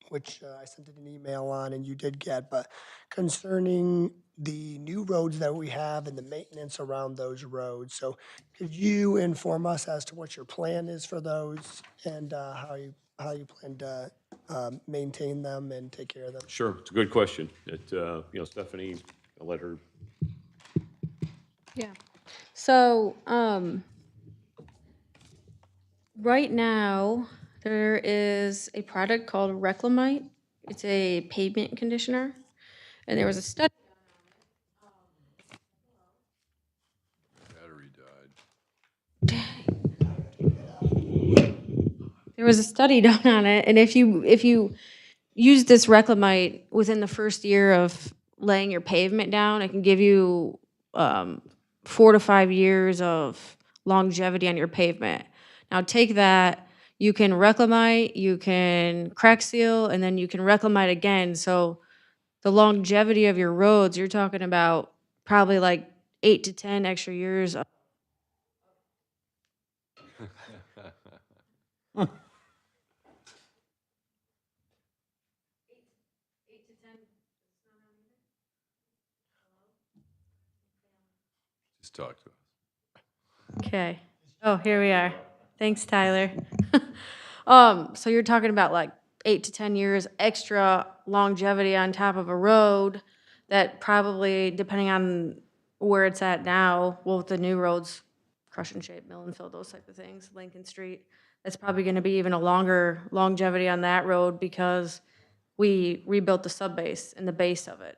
[SPEAKER 10] which I sent an email on and you did get, but concerning the new roads that we have and the maintenance around those roads. So could you inform us as to what your plan is for those and how you plan to maintain them and take care of them?
[SPEAKER 9] Sure, it's a good question. Stephanie, I'll let her.
[SPEAKER 11] Yeah. So, right now, there is a product called Reclamite. It's a pavement conditioner. And there was a study.
[SPEAKER 8] Battery died.
[SPEAKER 11] There was a study done on it, and if you use this Reclamite within the first year of laying your pavement down, it can give you 4 to 5 years of longevity on your pavement. Now take that, you can Reclamite, you can crack seal, and then you can Reclamite again. So the longevity of your roads, you're talking about probably like 8 to 10 extra years.
[SPEAKER 8] talk to us.
[SPEAKER 11] Okay. Oh, here we are. Thanks, Tyler. So you're talking about like 8 to 10 years extra longevity on top of a road that probably, depending on where it's at now, well, with the new roads, Crush and Shape, Mill and Fill, those type of things, Lincoln Street, that's probably gonna be even a longer longevity on that road because we rebuilt the subbase and the base of it.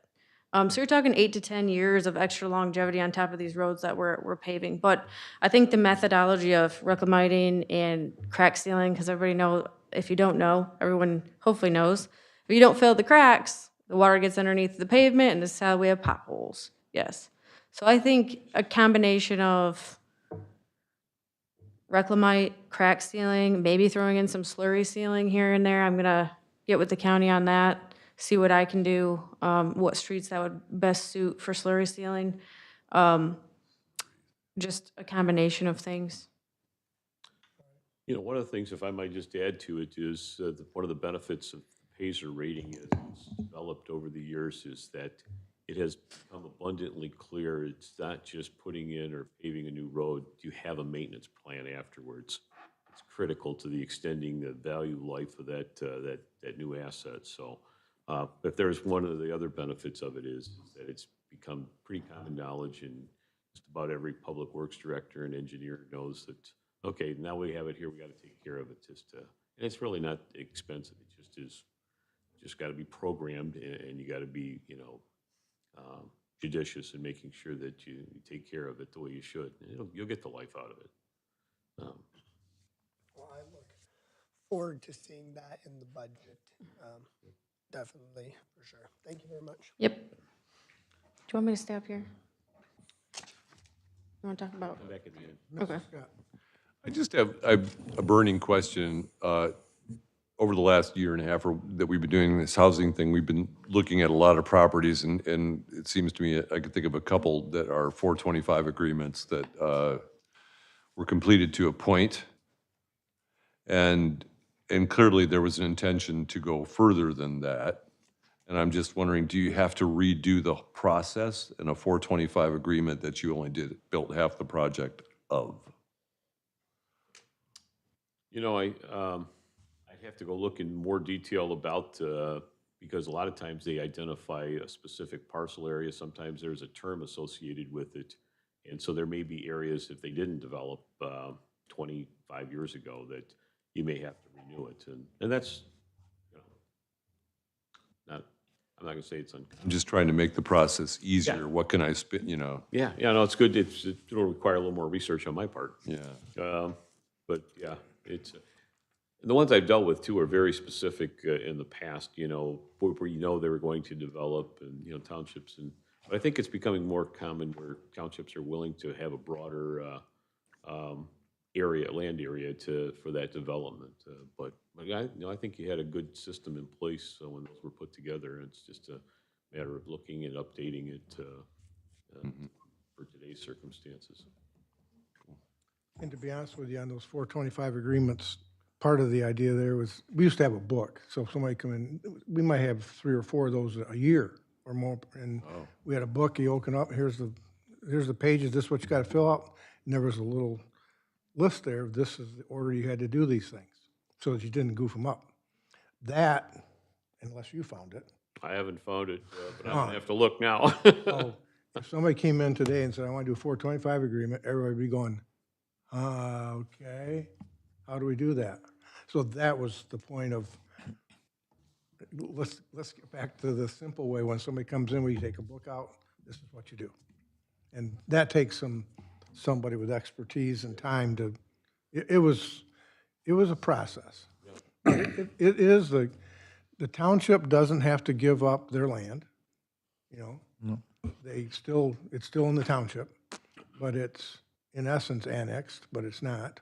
[SPEAKER 11] So you're talking 8 to 10 years of extra longevity on top of these roads that we're paving. But I think the methodology of reclamiting and crack sealing, because everybody know, if you don't know, everyone hopefully knows, if you don't fill the cracks, the water gets underneath the pavement, and this is how we have potholes. Yes. So I think a combination of reclamite, crack sealing, maybe throwing in some slurry sealing here and there. I'm gonna get with the county on that, see what I can do, what streets that would best suit for slurry sealing. Just a combination of things.
[SPEAKER 9] You know, one of the things, if I might just add to it, is one of the benefits of the Pacer rating as it's developed over the years is that it has become abundantly clear it's not just putting in or paving a new road. You have a maintenance plan afterwards. It's critical to the extending the value life of that new asset. So if there's one of the other benefits of it is that it's become pretty common knowledge, and just about every public works director and engineer knows that, okay, now we have it here, we got to take care of it. And it's really not expensive. It just is, just got to be programmed, and you got to be, judicious in making sure that you take care of it the way you should. And you'll get the life out of it.
[SPEAKER 10] Well, I look forward to seeing that in the budget. Definitely, for sure. Thank you very much.
[SPEAKER 11] Yep. Do you want me to stay up here? You want to talk about?
[SPEAKER 9] Come back at the end.
[SPEAKER 11] Okay.
[SPEAKER 8] I just have a burning question. Over the last year and a half that we've been doing this housing thing, we've been looking at a lot of properties, and it seems to me, I could think of a couple that are 425 agreements that were completed to a point. And clearly there was an intention to go further than that. And I'm just wondering, do you have to redo the process in a 425 agreement that you only built half the project of?
[SPEAKER 9] I'd have to go look in more detail about, because a lot of times they identify a specific parcel area. Sometimes there's a term associated with it. And so there may be areas, if they didn't develop 25 years ago, that you may have to renew it. And that's, I'm not going to say it's uncommon.
[SPEAKER 8] I'm just trying to make the process easier.
[SPEAKER 9] Yeah.
[SPEAKER 8] What can I spit,
[SPEAKER 9] Yeah, no, it's good. It'll require a little more research on my part.
[SPEAKER 8] Yeah.
[SPEAKER 9] But yeah, it's, the ones I've dealt with too are very specific in the past, where they were going to develop and, townships. But I think it's becoming more common where townships are willing to have a broader land area for that development. But I think you had a good system in place when those were put together. It's just a matter of looking and updating it for today's circumstances.
[SPEAKER 1] And to be honest with you, on those 425 agreements, part of the idea there was, we used to have a book. So if somebody come in, we might have 3 or 4 of those a year or more. And we had a book, you open up, here's the pages, this is what you got to fill out. And there was a little list there, this is the order you had to do these things, so that you didn't goof them up. That, unless you found it.
[SPEAKER 9] I haven't found it, but I'm going to have to look now.
[SPEAKER 1] So if somebody came in today and said, I want to do a 425 agreement, everybody would be going, okay, how do we do that? So that was the point of, let's get back to the simple way. When somebody comes in, we take a book out, this is what you do. And that takes somebody with expertise and time to, it was a process. It is, the township doesn't have to give up their land,
[SPEAKER 5] No.
[SPEAKER 1] it's still in the township, but it's in essence annexed, but it's not.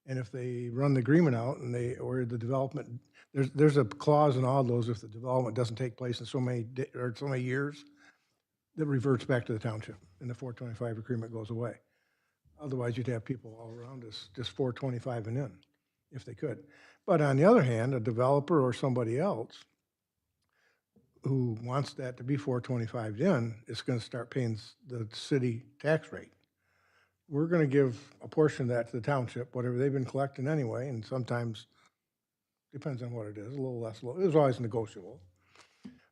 [SPEAKER 1] And if they run the agreement out and or the development, there's a clause in all those, if the development doesn't take place in so many years, that reverts back to the township and the 425 agreement goes away. Otherwise, you'd have people all around us just 425 and in, if they could. But on the other hand, a developer or somebody else who wants that to be 425 in is going to start paying the city tax rate. we're gonna give a portion of that to the township, whatever they've been collecting anyway, and sometimes, depends on what it is, a little less, it was always negotiable.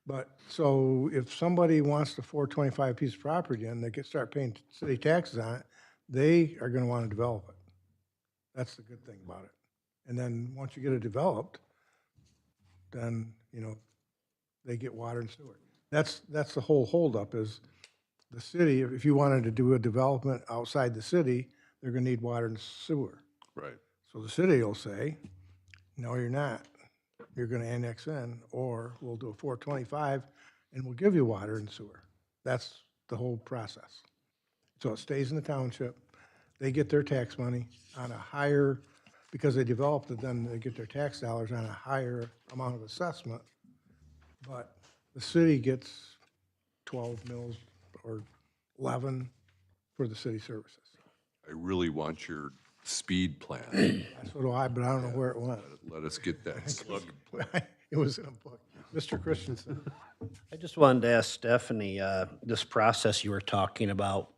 [SPEAKER 1] But, so if somebody wants the 425 piece of property and they get, start paying city taxes on it, they are gonna wanna develop it. That's the good thing about it. And then, once you get it developed, then, you know, they get water and sewer. That's the whole holdup is, the city, if you wanted to do a development outside the city, they're gonna need water and sewer.
[SPEAKER 8] Right.
[SPEAKER 1] So the city will say, no, you're not. You're gonna annex in, or we'll do a 425 and we'll give you water and sewer. That's the whole process. So it stays in the township. They get their tax money on a higher, because they developed it, then they get their tax dollars on a higher amount of assessment. But the city gets 12 mils or 11 for the city services.
[SPEAKER 8] I really want your speed plan.
[SPEAKER 1] So do I, but I don't know where it went.
[SPEAKER 8] Let us get that. Look,
[SPEAKER 1] It was in a book. Mr. Christensen.
[SPEAKER 3] I just wanted to ask Stephanie, this process you were talking about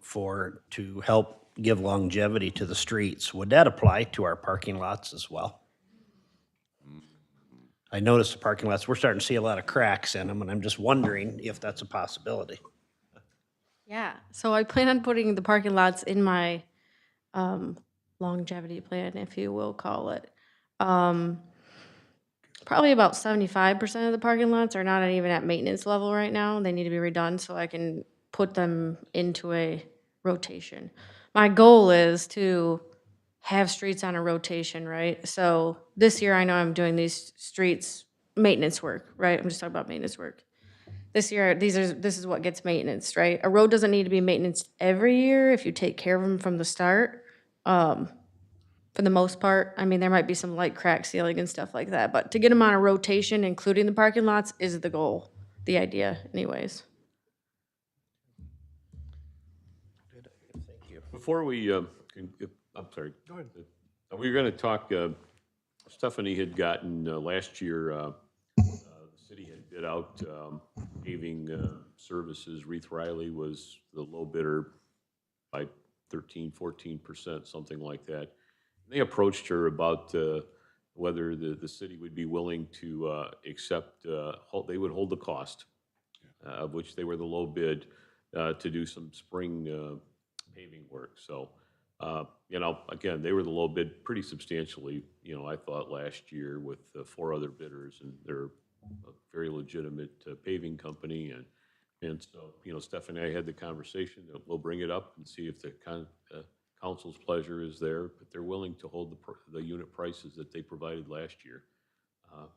[SPEAKER 3] to help give longevity to the streets, would that apply to our parking lots as well? I noticed the parking lots, we're starting to see a lot of cracks in them, and I'm just wondering if that's a possibility.
[SPEAKER 11] Yeah, so I plan on putting the parking lots in my longevity plan, if you will call it. Probably about 75% of the parking lots are not even at maintenance level right now. They need to be redone so I can put them into a rotation. My goal is to have streets on a rotation, right? So this year I know I'm doing these streets maintenance work, right? I'm just talking about maintenance work. This year, this is what gets maintenance, right? A road doesn't need to be maintenance every year if you take care of them from the start. For the most part, I mean, there might be some light crack sealing and stuff like that, but to get them on a rotation, including the parking lots, is the goal, the idea anyways.
[SPEAKER 9] Before we, I'm sorry. Go ahead. We were going to talk, Stephanie had gotten, last year, the city had bid out paving services. Reith Riley was the low bidder by 13-14%, something like that. They approached her about whether the city would be willing to accept, they would hold the cost, of which they were the low bid, to do some spring paving work. So, you know, again, they were the low bid pretty substantially, you know, I thought last year with 4 other bidders, and they're a very legitimate paving company. And so, you know, Stephanie and I had the conversation that we'll bring it up and see if the council's pleasure is there, but they're willing to hold the unit prices that they provided last year.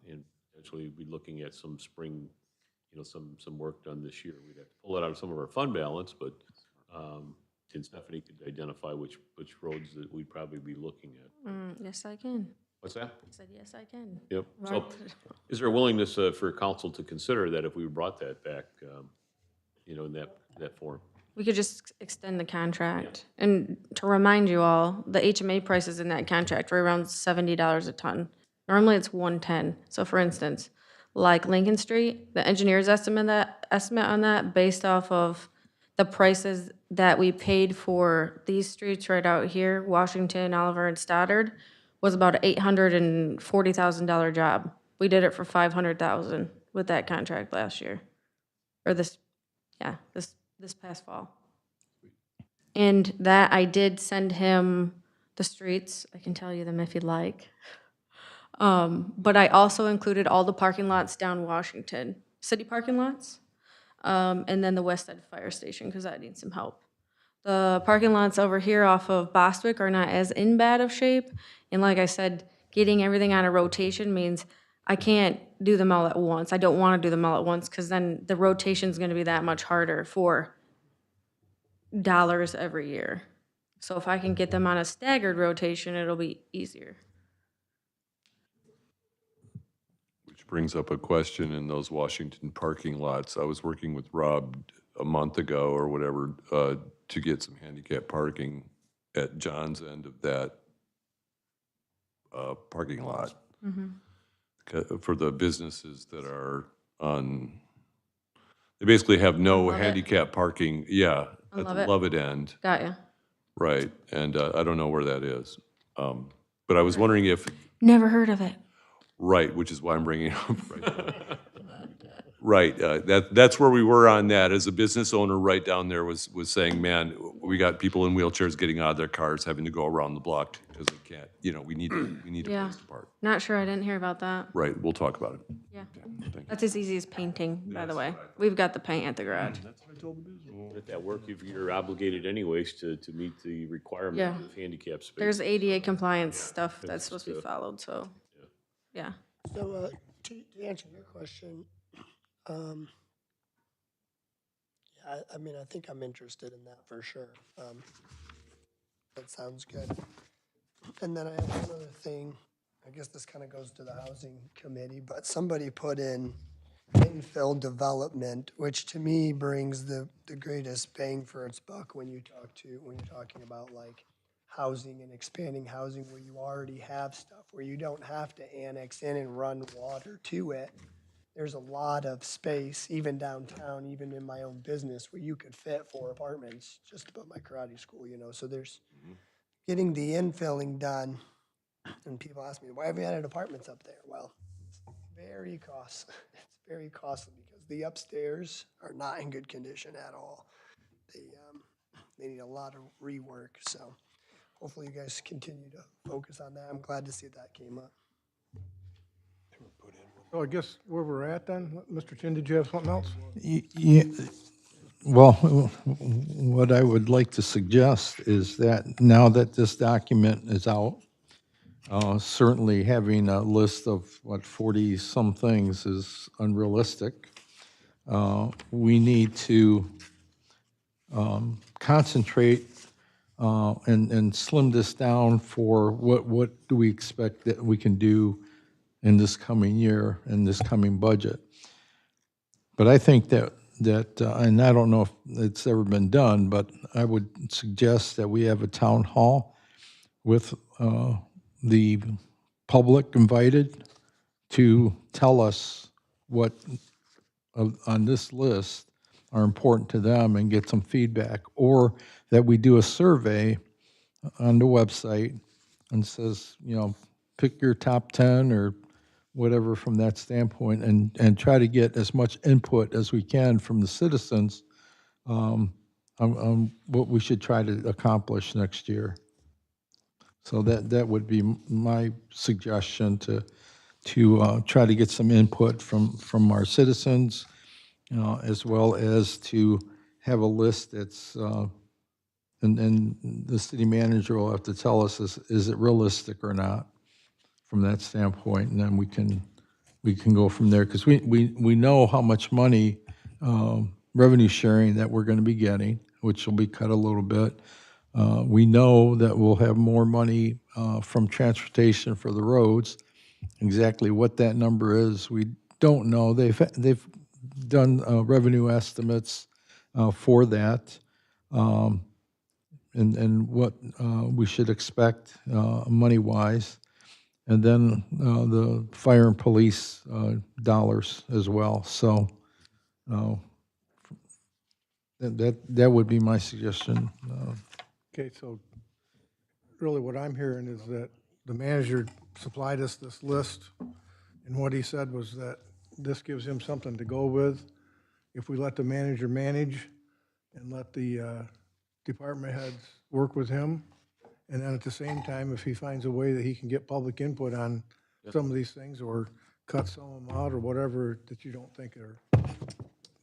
[SPEAKER 9] And eventually we'd be looking at some spring, you know, some work done this year. We'd have to pull it out of some of our fund balance, but and Stephanie could identify which roads that we'd probably be looking at.
[SPEAKER 11] Yes, I can.
[SPEAKER 9] What's that?
[SPEAKER 11] I said, yes, I can.
[SPEAKER 9] Yep. So is there a willingness for council to consider that if we brought that back, you know, in that form?
[SPEAKER 11] We could just extend the contract. And to remind you all, the HMA prices in that contract were around $70 a ton. Normally it's $110. So for instance, like Lincoln Street, the engineer's estimate on that based off of the prices that we paid for these streets right out here, Washington, Oliver, and Stoddard, was about an $840,000 job. We did it for $500,000 with that contract last year. Or this past fall. And that I did send him the streets. I can tell you them if you'd like. But I also included all the parking lots down Washington, city parking lots, and then the West Side Fire Station, because that needs some help. The parking lots over here off of Bostwick are not as in bad of shape. And like I said, getting everything on a rotation means I can't do them all at once. I don't want to do them all at once because then the rotation is going to be that much harder for dollars every year. So if I can get them on a staggered rotation, it'll be easier.
[SPEAKER 8] Which brings up a question in those Washington parking lots. I was working with Rob a month ago or whatever to get some handicap parking at John's end of that parking lot. For the businesses that are on, they basically have no handicap parking, at the Lovett end.
[SPEAKER 11] Got ya.
[SPEAKER 8] right, and I don't know where that is. But I was wondering if,
[SPEAKER 11] Never heard of it.
[SPEAKER 8] right, which is why I'm bringing it up right now. Right, that's where we were on that. As a business owner, right down there was saying, man, we got people in wheelchairs getting out of their cars, having to go around the block because they can't, we need a
[SPEAKER 11] Yeah.
[SPEAKER 8] place to park.
[SPEAKER 11] Not sure, I didn't hear about that.
[SPEAKER 8] Right, we'll talk about it.
[SPEAKER 11] Yeah.
[SPEAKER 8] Thank you.
[SPEAKER 11] That's as easy as painting, by the way. We've got the paint at the garage.
[SPEAKER 9] At that work, if you're obligated anyways to meet the requirement
[SPEAKER 11] Yeah.
[SPEAKER 9] of handicap space.
[SPEAKER 11] There's ADA compliance stuff that's supposed to be followed, so, yeah.
[SPEAKER 10] So, to answer your question, yeah, I mean, I think I'm interested in that for sure. That sounds good. And then I have one other thing, I guess this kind of goes to the housing committee, but somebody put in infill development, which to me brings the greatest bang for its buck when you're talking about like housing and expanding housing where you already have stuff, where you don't have to annex in and run water to it. There's a lot of space, even downtown, even in my own business, where you could fit 4 apartments just above my karate school, so there's getting the infilling done. And people ask me, why have you added apartments up there? Well, it's very costly. It's very costly because the upstairs are not in good condition at all. They need a lot of rework, so hopefully you guys continue to focus on that. I'm glad to see that came up.
[SPEAKER 1] So I guess where we're at then, Mr. Chin, did you have something else?
[SPEAKER 6] Well, what I would like to suggest is that now that this document is out, certainly having a list of, 40-some things is unrealistic. We need to concentrate and slim this down for what do we expect that we can do in this coming year, in this coming budget. But I think that and I don't know if it's ever been done, but I would suggest that we have a town hall with the public invited to tell us what on this list are important to them and get some feedback, or that we do a survey on the website and says, pick your top 10 or whatever from that standpoint, and try to get as much input as we can from the citizens on what we should try to accomplish next year. So that would be my suggestion, to try to get some input from our citizens, as well as to have a list that's, and the city manager will have to tell us, is it realistic or not from that standpoint, and then we can go from there, because we know how much money, revenue sharing that we're going to be getting, which will be cut a little bit. We know that we'll have more money from transportation for the roads. Exactly what that number is, we don't know. They've done revenue estimates for that, and what we should expect money-wise. And then the fire and police dollars as well. So that would be my suggestion.
[SPEAKER 1] Okay, so really what I'm hearing is that the manager supplied us this list, and what he said was that this gives him something to go with. If we let the manager manage and let the department heads work with him, and then at the same time, if he finds a way that he can get public input on some of these things, or cut some of them out, or whatever that you don't think are,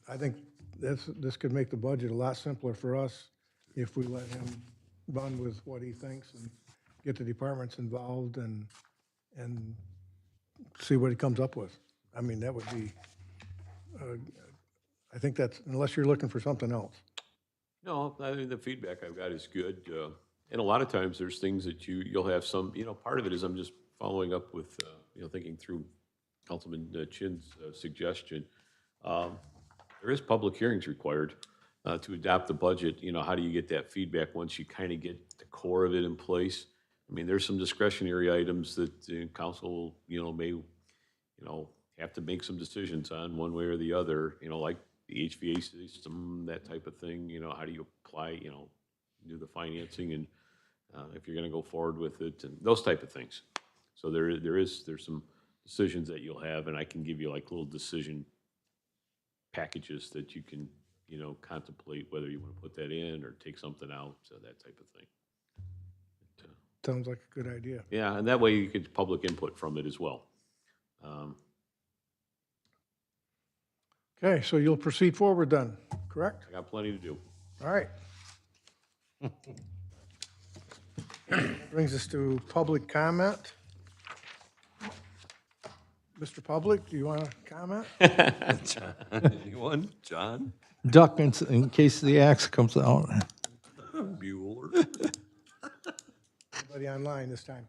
[SPEAKER 1] I think this could make the budget a lot simpler for us if we let him run with what he thinks and get the departments involved and see what he comes up with. I mean, that would be, I think that's, unless you're looking for something else.
[SPEAKER 9] No, I think the feedback I've got is good. And a lot of times there's things that you'll have some, part of it is I'm just following up with, thinking through Councilman Chin's suggestion. There is public hearings required to adopt the budget. How do you get that feedback once you kind of get the core of it in place? I mean, there's some discretionary items that council, may, have to make some decisions on one way or the other, like the HVAC system, that type of thing. How do you apply, do the financing and if you're gonna go forward with it and those type of things. So there's some decisions that you'll have, and I can give you like little decision packages that you can, you know, contemplate whether you want to put that in or take something out, so that type of thing.
[SPEAKER 1] Sounds like a good idea.
[SPEAKER 9] Yeah, and that way you get public input from it as well.
[SPEAKER 1] Okay, so you'll proceed forward then, correct?
[SPEAKER 9] I got plenty to do.
[SPEAKER 1] All right. Brings us to public comment. Mr. Public, do you want to comment?
[SPEAKER 8] Anyone? John?
[SPEAKER 6] Duck in case the axe comes out.
[SPEAKER 8] Bueller?
[SPEAKER 1] Anybody online this time?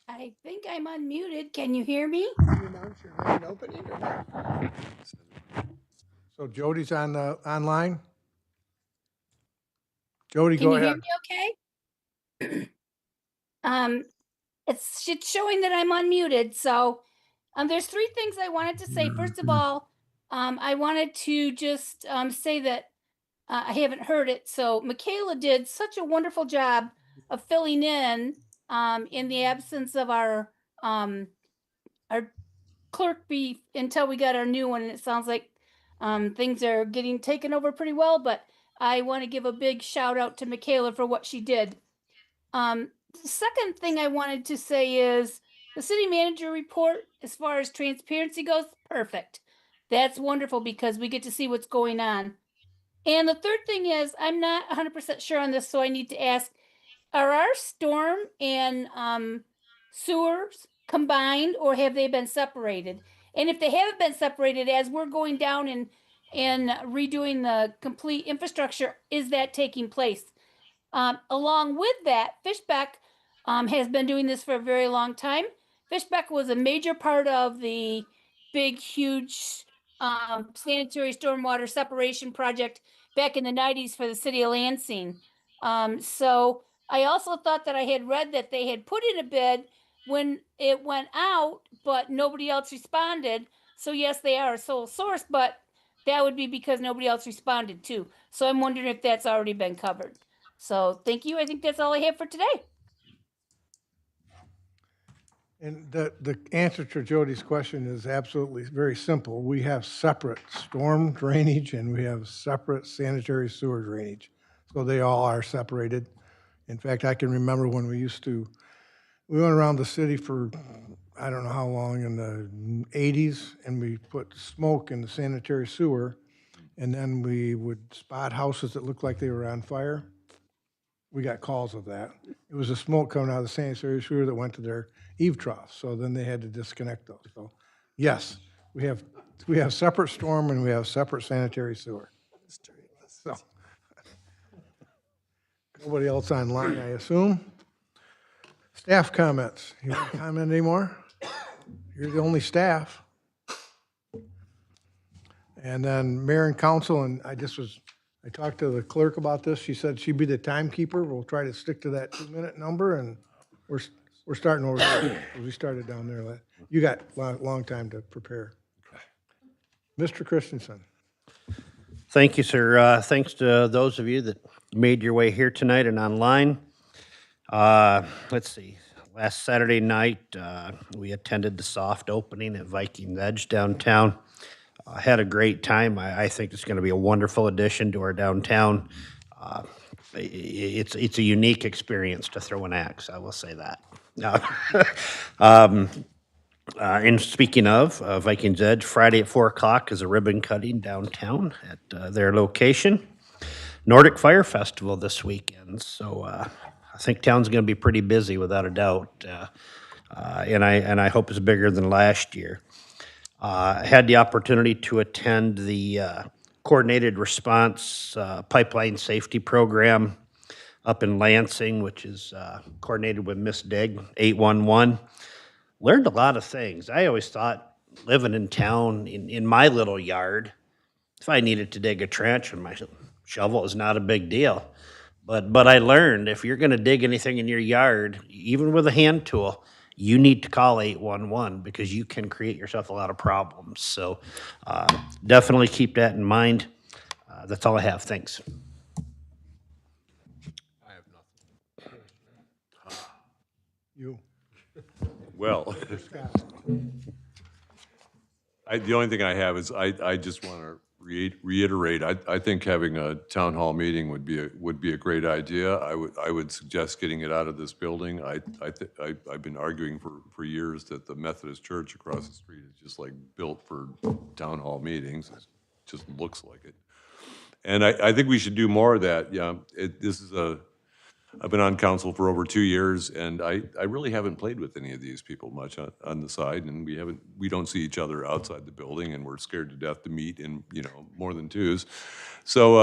[SPEAKER 4] I think I'm unmuted. Can you hear me?
[SPEAKER 1] So Jody's on the, online? Jody,
[SPEAKER 4] Can
[SPEAKER 1] go
[SPEAKER 4] you hear
[SPEAKER 1] ahead.
[SPEAKER 4] me okay? It's showing that I'm unmuted. So there's three things I wanted to say. First of all, I wanted to just say that I haven't heard it. So Michaela did such a wonderful job of filling in the absence of our clerk bee until we got our new one. And it sounds like things are getting taken over pretty well, but I want to give a big shout out to Michaela for what she did. The second thing I wanted to say is the city manager report, as far as transparency goes, perfect. That's wonderful because we get to see what's going on. And the third thing is, I'm not 100% sure on this, so I need to ask, are our storm and sewers combined, or have they been separated? And if they haven't been separated, as we're going down and redoing the complete infrastructure, is that taking place? Along with that, Fishbeck has been doing this for a very long time. Fishbeck was a major part of the big, huge sanitary stormwater separation project back in the 90s for the city of Lansing. So I also thought that I had read that they had put in a bid when it went out, but nobody else responded. So yes, they are a sole source, but that would be because nobody else responded too. So I'm wondering if that's already been covered. So thank you. I think that's all I have for today.
[SPEAKER 1] And the answer to Jody's question is absolutely very simple. We have separate storm drainage and we have separate sanitary sewer drainage. So they all are separated. In fact, I can remember when we went around the city for, I don't know how long, in the 80s, and we put smoke in the sanitary sewer, and then we would spot houses that looked like they were on fire. We got calls of that. It was the smoke coming out of the sanitary sewer that went to their eave troughs, so then they had to disconnect those. So, yes, we have separate storm and we have separate sanitary sewer. So, nobody else online, I assume. Staff comments. You want to comment anymore? You're the only staff. And then mayor and council, and I talked to the clerk about this. She said she'd be the timekeeper. We'll try to stick to that 2-minute number, and we're starting over there. We started down there. You got a long time to prepare. Mr. Christensen.
[SPEAKER 3] Thank you, sir. Thanks to those of you that made your way here tonight and online. Let's see, last Saturday night, we attended the soft opening at Vikings Edge downtown. Had a great time. I think it's going to be a wonderful addition to our downtown. It's a unique experience to throw an axe, I will say that. And speaking of Vikings Edge, Friday at 4 o'clock is a ribbon cutting downtown at their location. Nordic Fire Festival this weekend, so I think town's going to be pretty busy without a doubt, and I hope it's bigger than last year. I had the opportunity to attend the Coordinated Response Pipeline Safety Program up in Lansing, which is coordinated with Miss Dig 811. Learned a lot of things. I always thought living in town in my little yard, if I needed to dig a trench with my shovel, is not a big deal. But I learned if you're going to dig anything in your yard, even with a hand tool, you need to call 811 because you can create yourself a lot of problems. So definitely keep that in mind. That's all I have. Thanks.
[SPEAKER 7] I have nothing.
[SPEAKER 1] You,
[SPEAKER 8] Well,
[SPEAKER 1] Scott.
[SPEAKER 8] the only thing I have is I just want to reiterate, I think having a town hall meeting would be a great idea. I would suggest getting it out of this building. I've been arguing for years that the Methodist church across the street is just like built for town hall meetings. It just looks like it. And I think we should do more of that. Yeah, I've been on council for over 2 years, and I really haven't played with any of these people much on the side, and we don't see each other outside the building, and we're scared to death to meet in, more than twos. So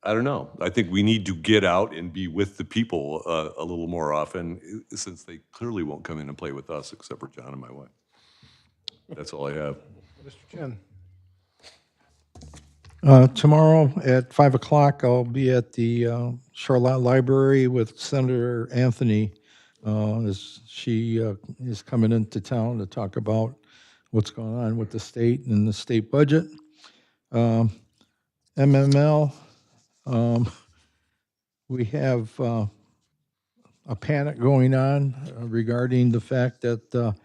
[SPEAKER 8] I don't know. I think we need to get out and be with the people a little more often, since they clearly won't come in and play with us, except for John and my wife. That's all I have.
[SPEAKER 1] Mr. Chin.
[SPEAKER 6] Tomorrow at 5 o'clock, I'll be at the Charlotte Library with Senator Anthony, as she is coming into town to talk about what's going on with the state and the state budget. MML, we have a panic going on regarding the fact that the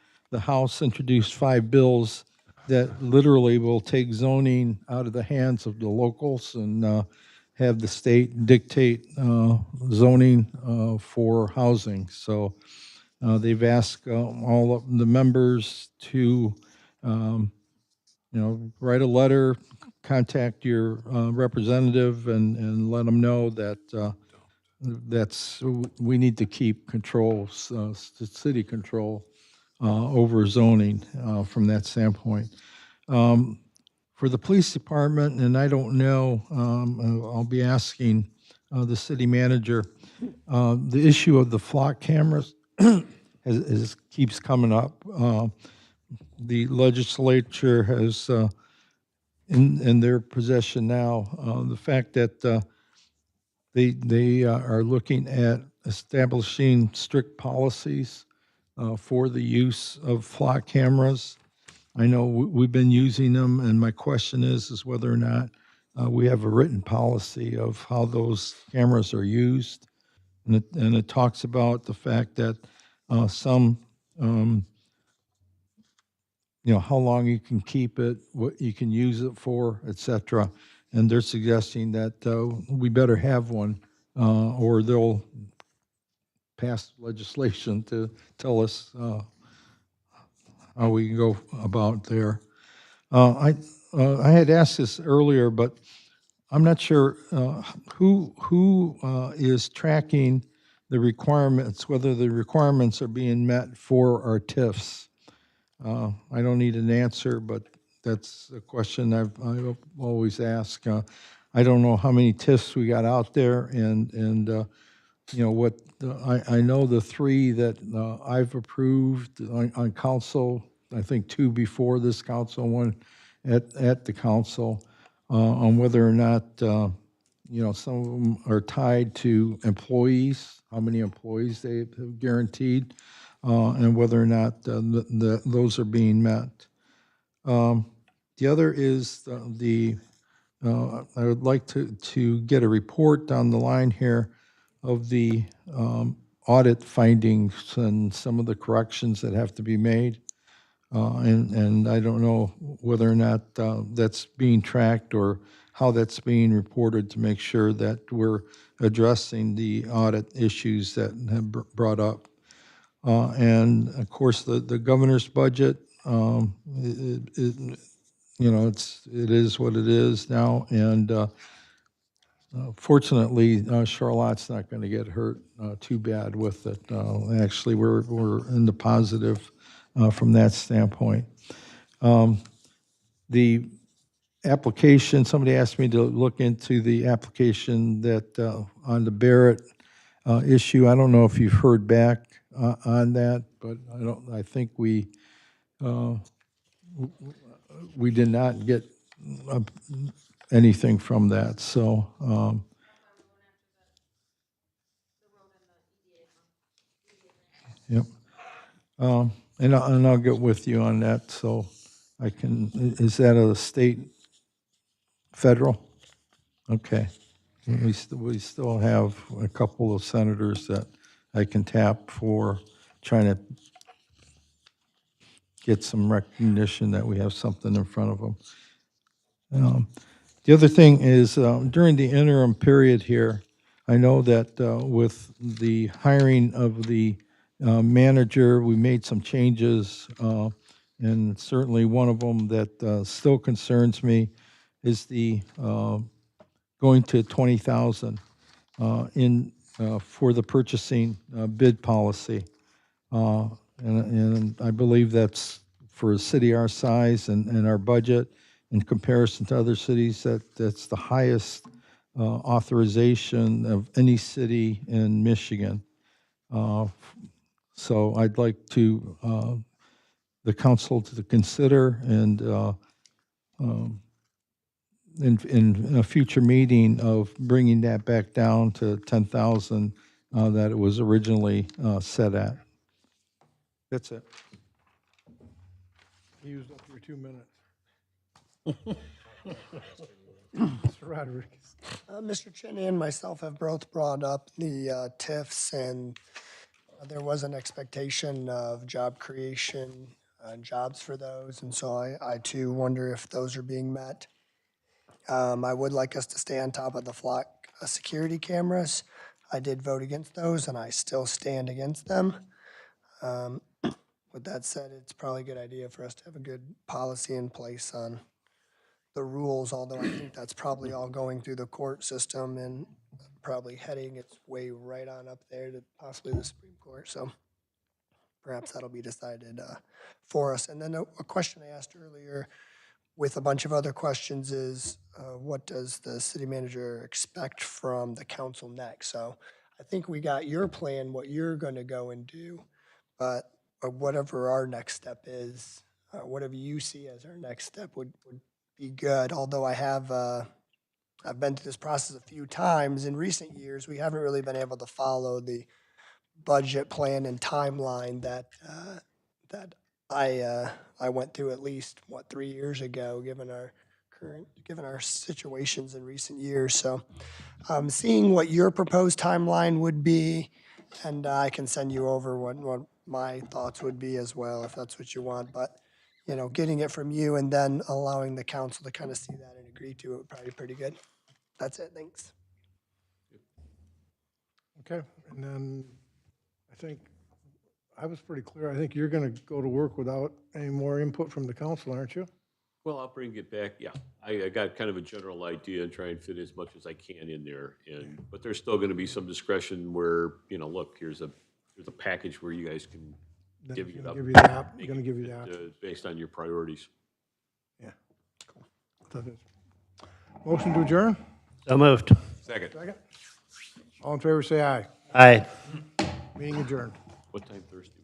[SPEAKER 6] House introduced 5 bills that literally will take zoning out of the hands of the locals and have the state dictate zoning for housing. So they've asked all of the members to, write a letter, contact your representative, and let them know that we need to keep control, city control over zoning from that standpoint. For the police department, and I don't know, I'll be asking the city manager, the issue of the flock cameras keeps coming up. The legislature has in their possession now the fact that they are looking at establishing strict policies for the use of flock cameras. I know we've been using them, and my question is whether or not we have a written policy of how those cameras are used. And it talks about the fact that some, how long you can keep it, what you can use it for, et cetera. And they're suggesting that we better have one, or they'll pass legislation to tell us how we can go about there. I had asked this earlier, but I'm not sure who is tracking the requirements, whether the requirements are being met for our TIFs. I don't need an answer, but that's a question I've always asked. I don't know how many TIFs we got out there, and what I know the 3 that I've approved on council. I think 2 before this council, 1 at the council, on whether or not some of them are tied to employees, how many employees they have guaranteed, and whether or not those are being met. The other is I would like to get a report down the line here of the audit findings and some of the corrections that have to be made. And I don't know whether or not that's being tracked or how that's being reported to make sure that we're addressing the audit issues that have brought up. And of course, the governor's budget, it is what it is now. And fortunately, Charlotte's not going to get hurt too bad with it. Actually, we're in the positive from that standpoint. The application, somebody asked me to look into the application that on the Barrett issue. I don't know if you've heard back on that, but I think we did not get anything from that. So yep. And I'll get with you on that, so I can, is that a state, federal? Okay. We still have a couple of senators that I can tap for trying to get some recognition that we have something in front of them. The other thing is, during the interim period here, I know that with the hiring of the manager, we made some changes, and certainly one of them that still concerns me is the going to 20,000 for the purchasing bid policy. And I believe that's for a city our size and our budget in comparison to other cities, that's the highest authorization of any city in Michigan. So I'd like to, the council to consider and in a future meeting of bringing that back down to 10,000 that it was originally set at. That's it.
[SPEAKER 1] You used up your 2 minutes. Mr. Rodriguez.
[SPEAKER 10] Mr. Chin and myself have both brought up the TIFs, and there was an expectation of job creation, jobs for those, and so I too wonder if those are being met. I would like us to stay on top of the flock security cameras. I did vote against those, and I still stand against them. With that said, it's probably a good idea for us to have a good policy in place on the rules, although I think that's probably all going through the court system and probably heading its way right on up there to possibly the Supreme Court. So perhaps that'll be decided for us. And then a question I asked earlier with a bunch of other questions is, what does the city manager expect from the council next? So I think we got your plan, what you're going to go and do, but whatever our next step is, whatever you see as our next step would be good. Although I've been through this process a few times in recent years, we haven't really been able to follow the budget plan and timeline that I went through at least 3 years ago, given our situations in recent years. So seeing what your proposed timeline would be, and I can send you over what my thoughts would be as well, if that's what you want. But, getting it from you and then allowing the council to kind of see that and agree to it would probably be pretty good. That's it, thanks.
[SPEAKER 1] Okay, and then I think I was pretty clear. I think you're going to go to work without any more input from the council, aren't you?
[SPEAKER 9] Well, I'll bring it back, yeah. I got kind of a general idea and try and fit as much as I can in there. But there's still gonna be some discretion where, look, here's a package where you guys can divvy it up.
[SPEAKER 1] Give you the app,
[SPEAKER 9] make
[SPEAKER 1] gonna
[SPEAKER 9] it
[SPEAKER 1] give you the
[SPEAKER 9] fit,
[SPEAKER 1] app.
[SPEAKER 9] based on your priorities.
[SPEAKER 1] Yeah, cool. That is. Motion to adjourn?
[SPEAKER 3] So moved.
[SPEAKER 8] Second.
[SPEAKER 1] Second? All in favor, say aye.
[SPEAKER 3] Aye.
[SPEAKER 1] Meeting adjourned.
[SPEAKER 9] What time Thursday?